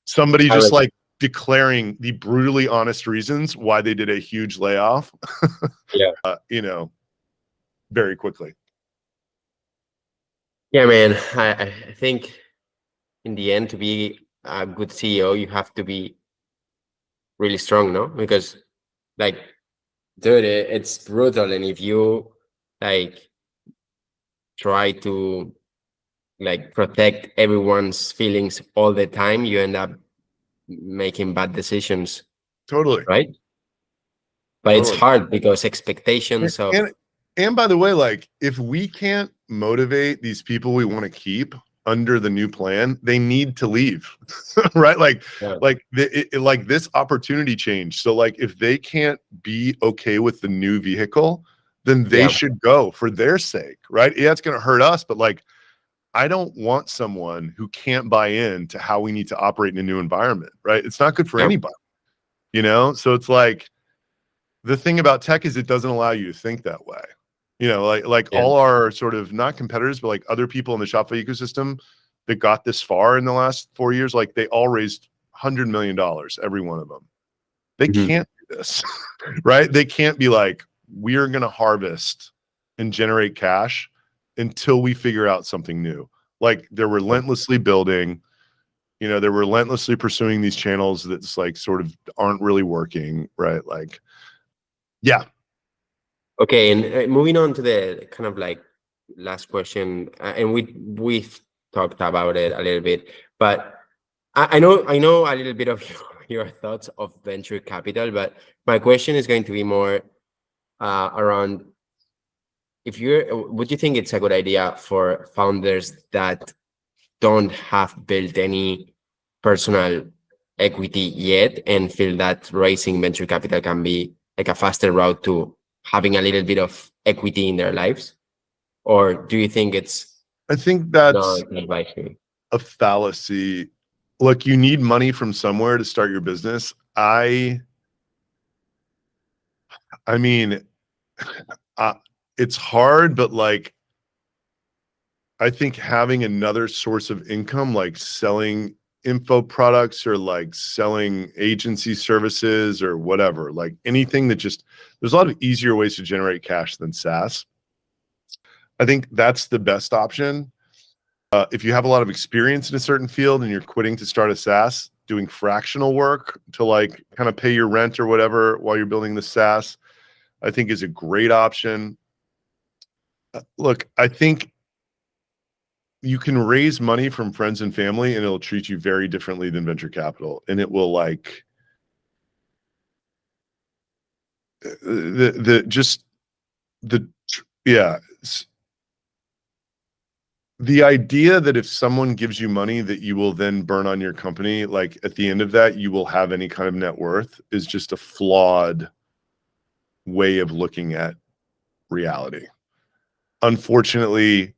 Somebody just like declaring the brutally honest reasons why they did a huge layoff, Yeah. You know, very quickly. Yeah, man. I think in the end, to be a good CEO, you have to be really strong, no? Because, like, dude, it's brutal. And if you, like, try to, like, protect everyone's feelings all the time, you end up making bad decisions, Totally. right? But it's hard because expectations of And by the way, like, if we can't motivate these people we want to keep under the new plan, they need to leave, right? Like, Yeah. like like this opportunity change. So like, if they can't be okay with the new vehicle, then they should go for their sake, right? Yeah, it's going to hurt us, but like, I don't want someone who can't buy in to how we need to operate in a new environment, right? It's not good for anybody, you know? So it's like, the thing about tech is it doesn't allow you to think that way. You know, like all our sort of, not competitors, but like other people in the Shopify ecosystem that got this far in the last 4 years, like, they all raised $100 million, every one of them. They can't do this, right? They can't be like, we're going to harvest and generate cash until we figure out something new. Like, they're relentlessly building, you know, they're relentlessly pursuing these channels that's like sort of aren't really working, right? Like, yeah. Okay, and moving on to the kind of like last question, and we've talked about it a little bit, but I know a little bit of your thoughts of venture capital, but my question is going to be more around, if would you think it's a good idea for founders that don't have built any personal equity yet and feel that raising venture capital can be like a faster route to having a little bit of equity in their lives? Or do you think it's I think not that's advisory? a fallacy. Look, you need money from somewhere to start your business. I mean, it's hard, but like, I think having another source of income, like selling info products or like selling agency services or whatever, like anything that just, there's a lot of easier ways to generate cash than SaaS. I think that's the best option. If you have a lot of experience in a certain field and you're quitting to start a SaaS, doing fractional work to like kind of pay your rent or whatever while you're building the SaaS, I think is a great option. Look, I think you can raise money from friends and family and it'll treat you very differently than venture capital. And it will like the idea that if someone gives you money that you will then burn on your company, like at the end of that, you will have any kind of net worth, is just a flawed way of looking at reality. Unfortunately,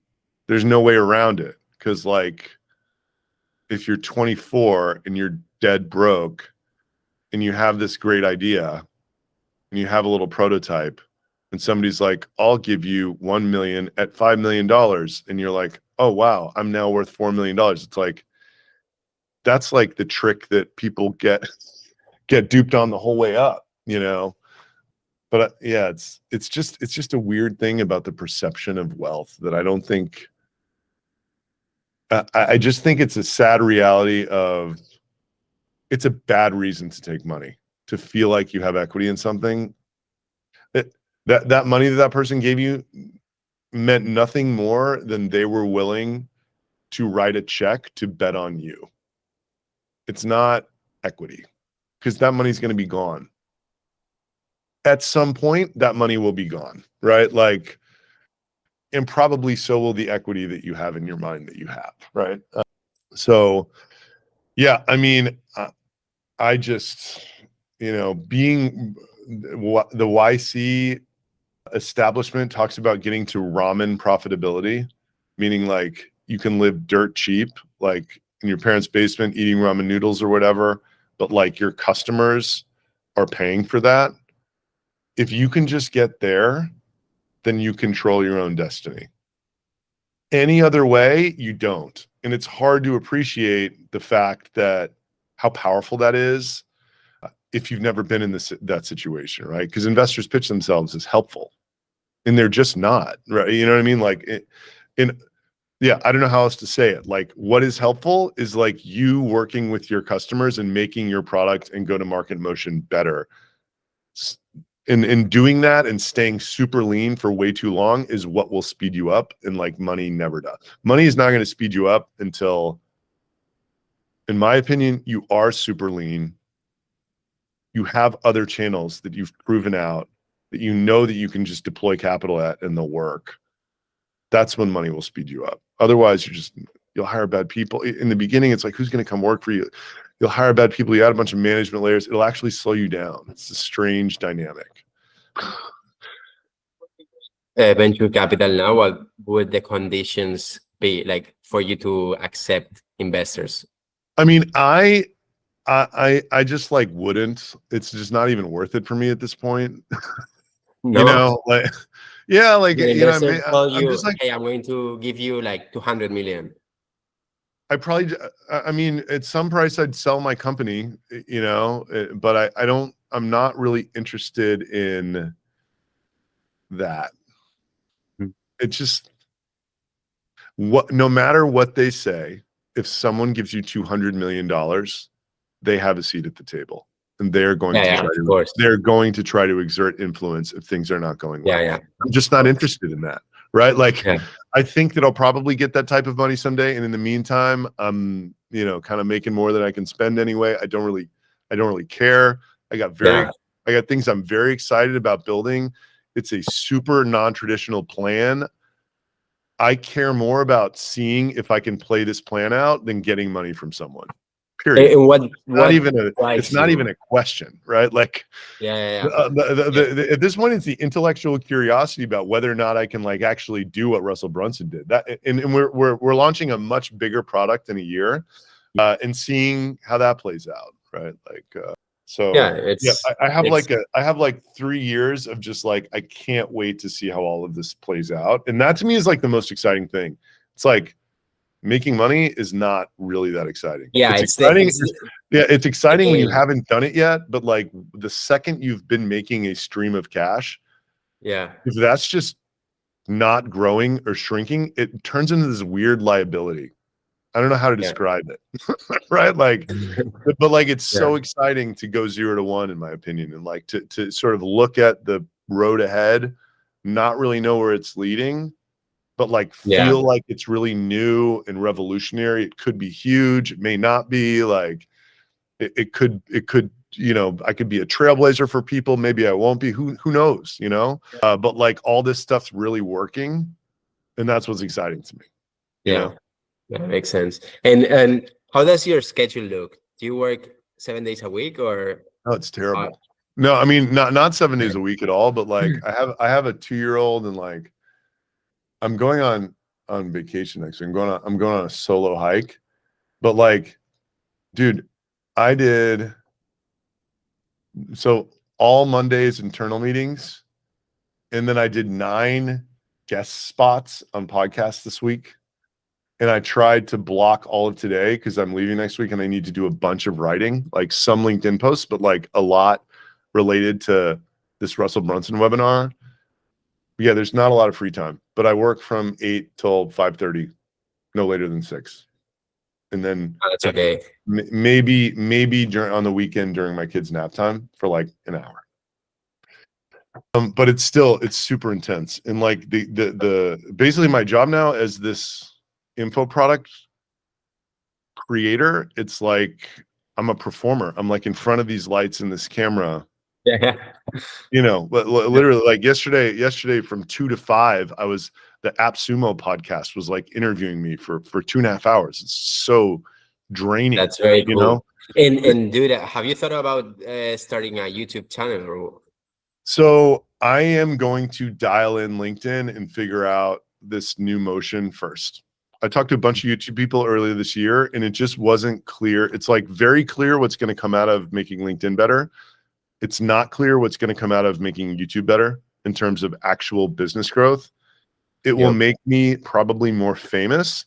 there's no way around it, because like if you're 24 and you're dead broke and you have this great idea and you have a little prototype and somebody's like, I'll give you 1 million at $5 million. And you're like, oh, wow, I'm now worth $4 million. It's like, that's like the trick that people get duped on the whole way up, you know? But yeah, it's just a weird thing about the perception of wealth that I don't think, I just think it's a sad reality of, it's a bad reason to take money, to feel like you have equity in something. That money that person gave you meant nothing more than they were willing to write a check to bet on you. It's not equity, because that money's going to be gone. At some point, that money will be gone, right? Like, and probably so will the equity that you have in your mind that you have, right? So, yeah, I mean, I just, you know, being the YC establishment talks about getting to ramen profitability, meaning like you can live dirt cheap, like in your parents' basement eating ramen noodles or whatever, but like your customers are paying for that. If you can just get there, then you control your own destiny. Any other way, you don't. And it's hard to appreciate the fact that how powerful that is if you've never been in that situation, right? Because investors pitch themselves as helpful, and they're just not, right? You know what I mean? Like, yeah, I don't know how else to say it. Like, what is helpful is like you working with your customers and making your product and go-to-market motion better. And doing that and staying super lean for way too long is what will speed you up, and like money never does. Money is not going to speed you up until, in my opinion, you are super lean. You have other channels that you've proven out that you know that you can just deploy capital at and they'll work. That's when money will speed you up. Otherwise, you'll hire bad people. In the beginning, it's like, who's going to come work for you? You'll hire bad people. You add a bunch of management layers. It'll actually slow you down. It's a strange dynamic. Venture capital now, what would the conditions be like for you to accept investors? I mean, I just like wouldn't. It's just not even worth it for me at this point. No. You know, like, yeah, like, the you know, investor told I'm you, just like, hey, I'm going to give you like 200 million. I mean, at some price I'd sell my company, you know, but I'm not really interested in that. It's just, no matter what they say, if someone gives you $200 million, they have a seat at the table, and they're going to try to exert influence if things are not going well. Yeah. I'm just not interested in that, right? Like, I think that I'll probably get that type of money someday, and in the meantime, I'm, you know, kind of making more than I can spend anyway. I don't really care. I got things I'm very excited about building. It's a super non-traditional plan. I care more about seeing if I can play this plan out than getting money from someone. Period. And it's not even a question, right? Like, at this point, it's the intellectual curiosity about whether or not I can like actually do what Russell Brunson did. That, and we're launching a much bigger product in a year, and seeing how that plays out, right? Like, so I have like 3 years of just like, I can't wait to see how all of this plays out, and that to me is like the most exciting thing. It's like, making money is not really that exciting. Yeah, it's exciting. It's exciting when you haven't done it yet, but like the second you've been making a stream of cash, if that's just not growing or shrinking, it turns into this weird liability. I don't know how to Yeah. describe it. Right? Like, but like it's Yeah. so exciting to go 0 to 1 in my opinion, and like to sort of look at the road ahead, not really know where it's leading, but like Yeah. feel like it's really new and revolutionary. It could be huge, it may not be. Like it could, you know, I could be a trailblazer for people, maybe I won't be, who knows, you know. But like all this stuff's really working, and that's what's exciting to me, you Yeah. know. That makes sense. And how does your schedule look? Do you work 7 days a week or Oh, it's uh, terrible. No, I mean not 7 days a week at all, but like I have a 2-year-old, and like I'm going on vacation next week. I'm going on a solo hike. But like, dude, I did so all Mondays internal meetings, and then I did 9 guest spots on podcasts this week. And I tried to block all of today because I'm leaving next week and I need to do a bunch of writing, like some LinkedIn posts, but like a lot related to this Russell Brunson webinar. Yeah, there's not a lot of free time, but I work from 8 till 5:30, no later than 6. And then that's okay. maybe during on the weekend during my kids' nap time for like an hour. But it's super intense. And like the basically my job now as this info product creator, it's like I'm a performer. I'm like in front of these lights and this camera, Yeah. you know, literally like yesterday from 2 to 5, the AppSumo podcast was like interviewing me for 2.5 hours. It's so draining, That's very you cool. know? And dude, have you thought about starting a YouTube channel or So I am going to dial in LinkedIn and figure out this new motion first. I talked to a bunch of YouTube people earlier this year, and it just wasn't clear. It's like very clear what's going to come out of making LinkedIn better. It's not clear what's going to come out of making YouTube better in terms of actual business growth. It will Yep. make me probably more famous,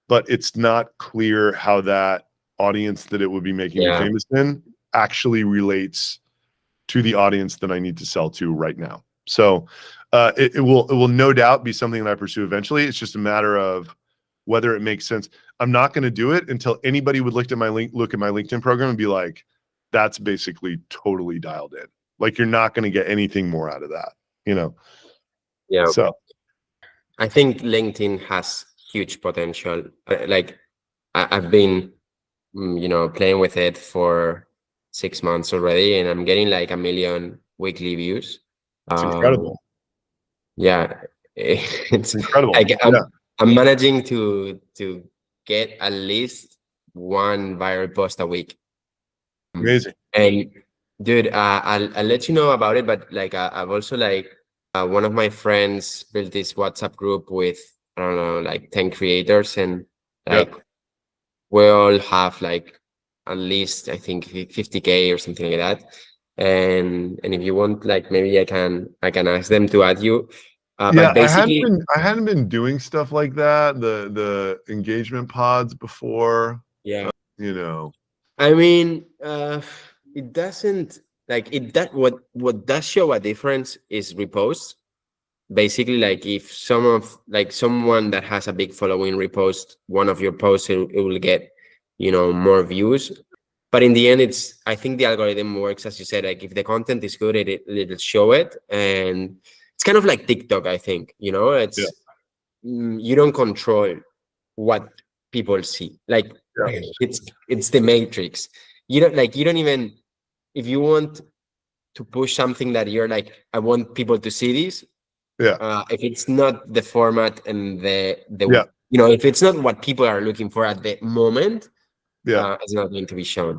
but it's not clear how that audience that it would be making me Yeah. famous in actually relates to the audience that I need to sell to right now. So it will no doubt be something that I pursue eventually. It's just a matter of whether it makes sense. I'm not going to do it until anybody would look at my LinkedIn program and be like, that's basically totally dialed in. Like you're not going to get anything more out of that, you know? Yeah. So I think LinkedIn has huge potential. Like I've been, playing with it for 6 months already, and I'm getting like 1 million weekly views. it's Um, incredible. yeah, It's it's incredible. like Yeah. I'm managing to get at least one viral post a week. Amazing. And dude, I'll let you know about it, but like I've also like one of my friends built this WhatsApp group with I don't know like 10 creators, and Yeah. like we all have like at least I think 50K or something like that. And if you want, like maybe I can ask them to add you. Yeah, But basically, I hadn't been doing stuff like that, the engagement pods before, yeah. you know. I mean, it doesn't like it that what does show a difference is reposts. Basically, like if someone that has a big following repost one of your posts, it will get more views. But in the end, I think the algorithm works as you said. Like if the content is good, it'll show it, and it's kind of like TikTok. I think Yeah. it's you don't control what people see. Like Yeah. it's the matrix. You don't even if you want to push something that you're like, I want people to see this. Yeah. If it's not the format and Yeah. if it's not what people are looking for at the moment, Yeah. it's not going to be shown.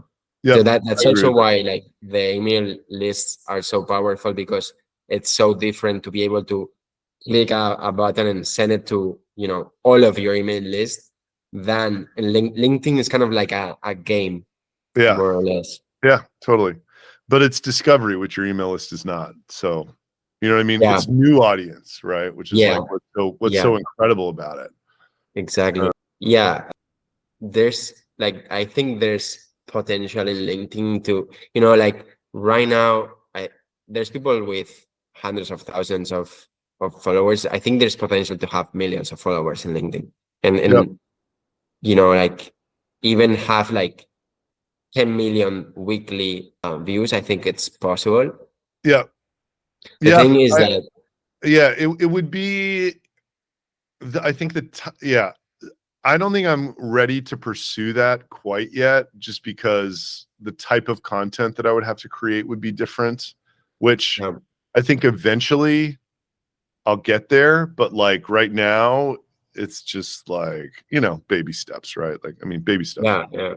So Yep. that's I agree also with that. why like the email lists are so powerful, because it's so different to be able to click a button and send it to all of your email list than and LinkedIn is kind of like a game, Yeah. more or less. Yeah, totally. But it's discovery, which your email list is not. So, you know what I mean? Yeah, It's new audience, right? Which is yeah, like what's yeah, so incredible about it. exactly. Yeah, I think there's potential in LinkedIn to, like right now, there's people with hundreds of thousands of followers. I think there's potential to have millions of followers in LinkedIn. And Yep. and like even have like 10 million weekly views. I think it's possible. Yeah. The Yeah. thing is that It would be, I think yeah, I don't think I'm ready to pursue that quite yet, just because the type of content that I would have to create would be different, which um, I think eventually I'll get there. But like right now, it's just like, baby steps, right? Like, I mean, baby steps. yeah, yeah,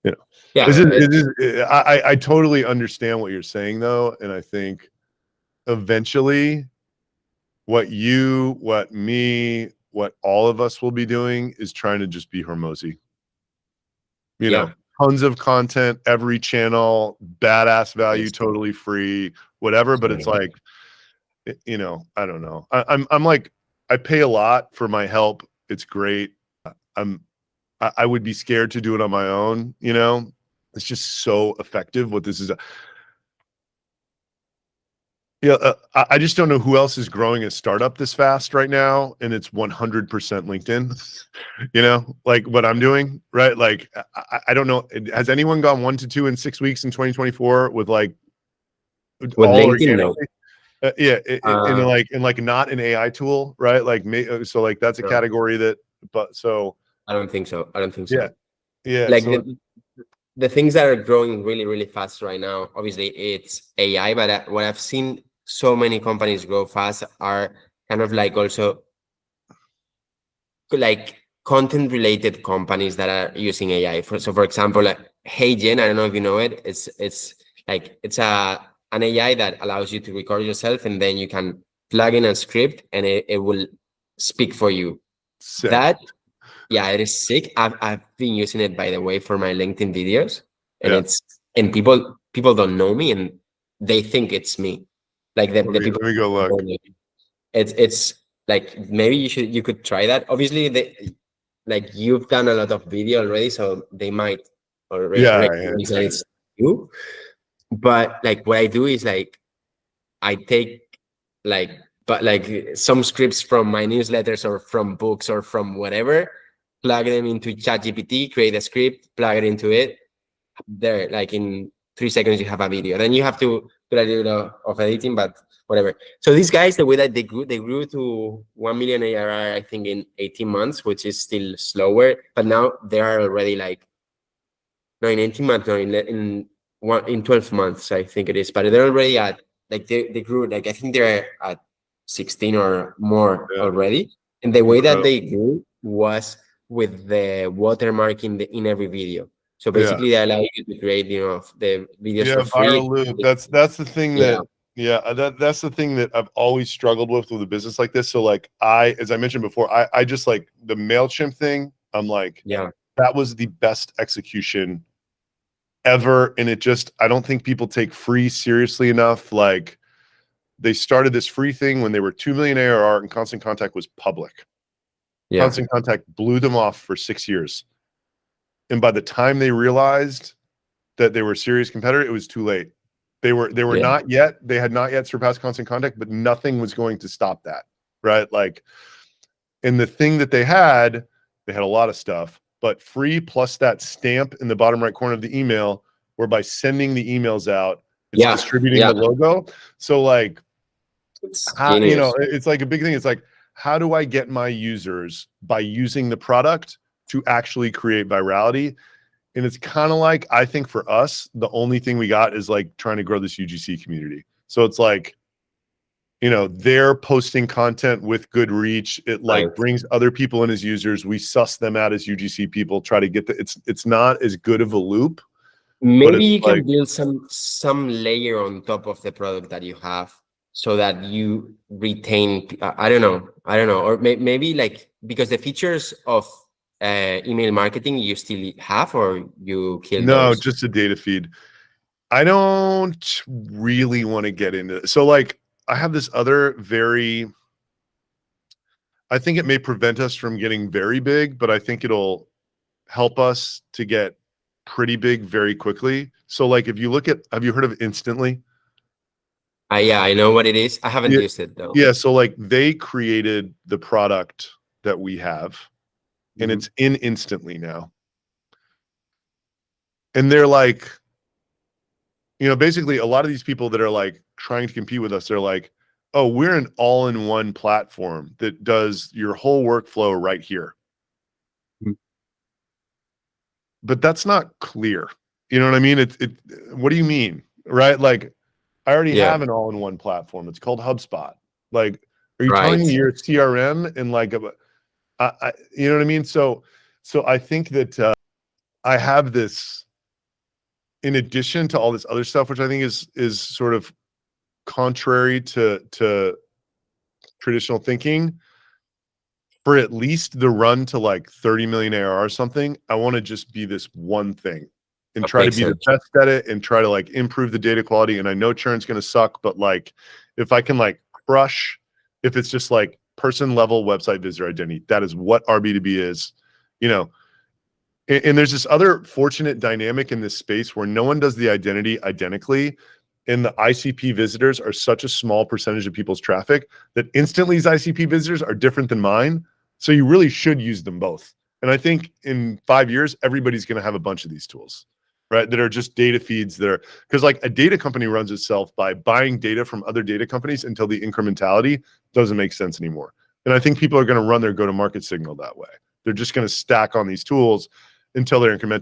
You know, yeah. I totally understand what you're saying though. And I think eventually what you, what me, what all of us will be doing is trying to just be Hormozy. Yeah, Tons of content, every channel, badass value, yes, totally free, whatever. But it's like, I don't know. I'm like, I pay a lot for my help. It's great. I'm, I would be scared to do it on my own. It's just so effective. What this is. Yeah, I just don't know who else is growing a startup this fast right now, and it's 100% LinkedIn. Like what I'm doing, right? Like I don't know. Has anyone gone 1 to 2 in 6 weeks in 2024 with like with all LinkedIn, no, organically? Yeah, uh, in like not an AI tool, right? Like so like that's a no, category that, but so I don't think so. I don't think yeah, so. yeah. Like So the things that are growing really, really fast right now, obviously it's AI, but what I've seen so many companies grow fast are kind of like also like content related companies that are using AI. So for example, like HeyGen, I don't know if you know it. It's like it's an AI that allows you to record yourself and then you can plug in a script and it will speak for you. sick. That yeah, it is sick. I've been using it by the way for my LinkedIn videos, and Yeah. people don't know me and they think it's me. Like the people Let me go don't know look. me. It's like maybe you could try that. Obviously, like you've done a lot of video already, so they might already Yeah. recognize that it's you. But like what I do is like I take like but like some scripts from my newsletters or from books or from whatever, plug them into ChatGPT, create a script, plug it into it. There, like in 3 seconds, you have a video. Then you have to do a little of editing, but whatever. So these guys, the way that they grew to 1 million ARR, I think in 18 months, which is still slower. But now they are already like no, in 18 months, no, in 12 months, I think it is. But they're already at like they grew like I think they're at 16 or more Yeah. already. And the way that Incredible. they grew was with the watermark in every video. So Yeah. basically they allow you to create, the videos Yeah, for viral free. loop. That's the thing Yeah, that's the thing that I've always struggled with a business like this. So like as I mentioned before, I just like the MailChimp thing. I'm like, yeah, that was the best execution ever. And I don't think people take free seriously enough. Like they started this free thing when they were 2 million ARR and Constant Contact was public. yeah, Constant Contact blew them off for 6 years. And by the time they realized that they were a serious competitor, it was too late. They were yeah, not yet, they had not yet surpassed Constant Contact, but nothing was going to stop that. Right. Like, and the thing that they had a lot of stuff, but free plus that stamp in the bottom right corner of the email, where by sending the emails out, it's yeah, distributing yeah. the logo. So like, It's genius. it's like a big thing. It's like, how do I get my users by using the product to actually create virality? And it's kind of like, I think for us, the only thing we got is like trying to grow this UGC community. So it's like, they're posting content with good reach. It Right. like brings other people in as users. We suss them out as UGC people, try to get it's not as good of a loop, but Maybe it's you like, can build some layer on top of the product that you have so that you retain I don't know, or maybe like because the features of email marketing you still have or you kill no, those. just a data feed. I don't really want to get into it. So like I have this other I think it may prevent us from getting very big, but I think it'll help us to get pretty big very quickly. So like if you look at, have you heard of Instantly? Yeah, I know what it is. I haven't Yeah. used it though. Yeah, so like they created the product that we have. and it's in instantly now. And they're like, you know, basically a lot of these people that are like trying to compete with us, they're like, oh, we're an all-in-one platform that does your whole workflow right here. But that's not clear. You know what I mean? What do you mean? Right? Like, I already have an all-in-one platform. It's called HubSpot. Like, are you telling me you're a CRM and like, you know what I mean? So I think that I have this, in addition to all this other stuff, which I think is sort of contrary to traditional thinking. For at least the run to like 30 million ARR or something, I want to just be this one thing and try to be the best at it and try to like improve the data quality. And I know churn's going to suck, but like if I can like crush, if it's just like person level website visitor identity, that is what our B2B is, you know. And there's this other fortunate dynamic in this space where no one does the identity identically. And the ICP visitors are such a small percentage of people's traffic that Instantly's ICP visitors are different than mine. So you really should use them both. And I think in 5 years, everybody's going to have a bunch of these tools, right? That are just data feeds that are, because like a data company runs itself by buying data from other data companies until the incrementality doesn't make sense anymore. And I think people are going to run their go-to-market signal that way. They're just going to stack on these tools until they're incremental.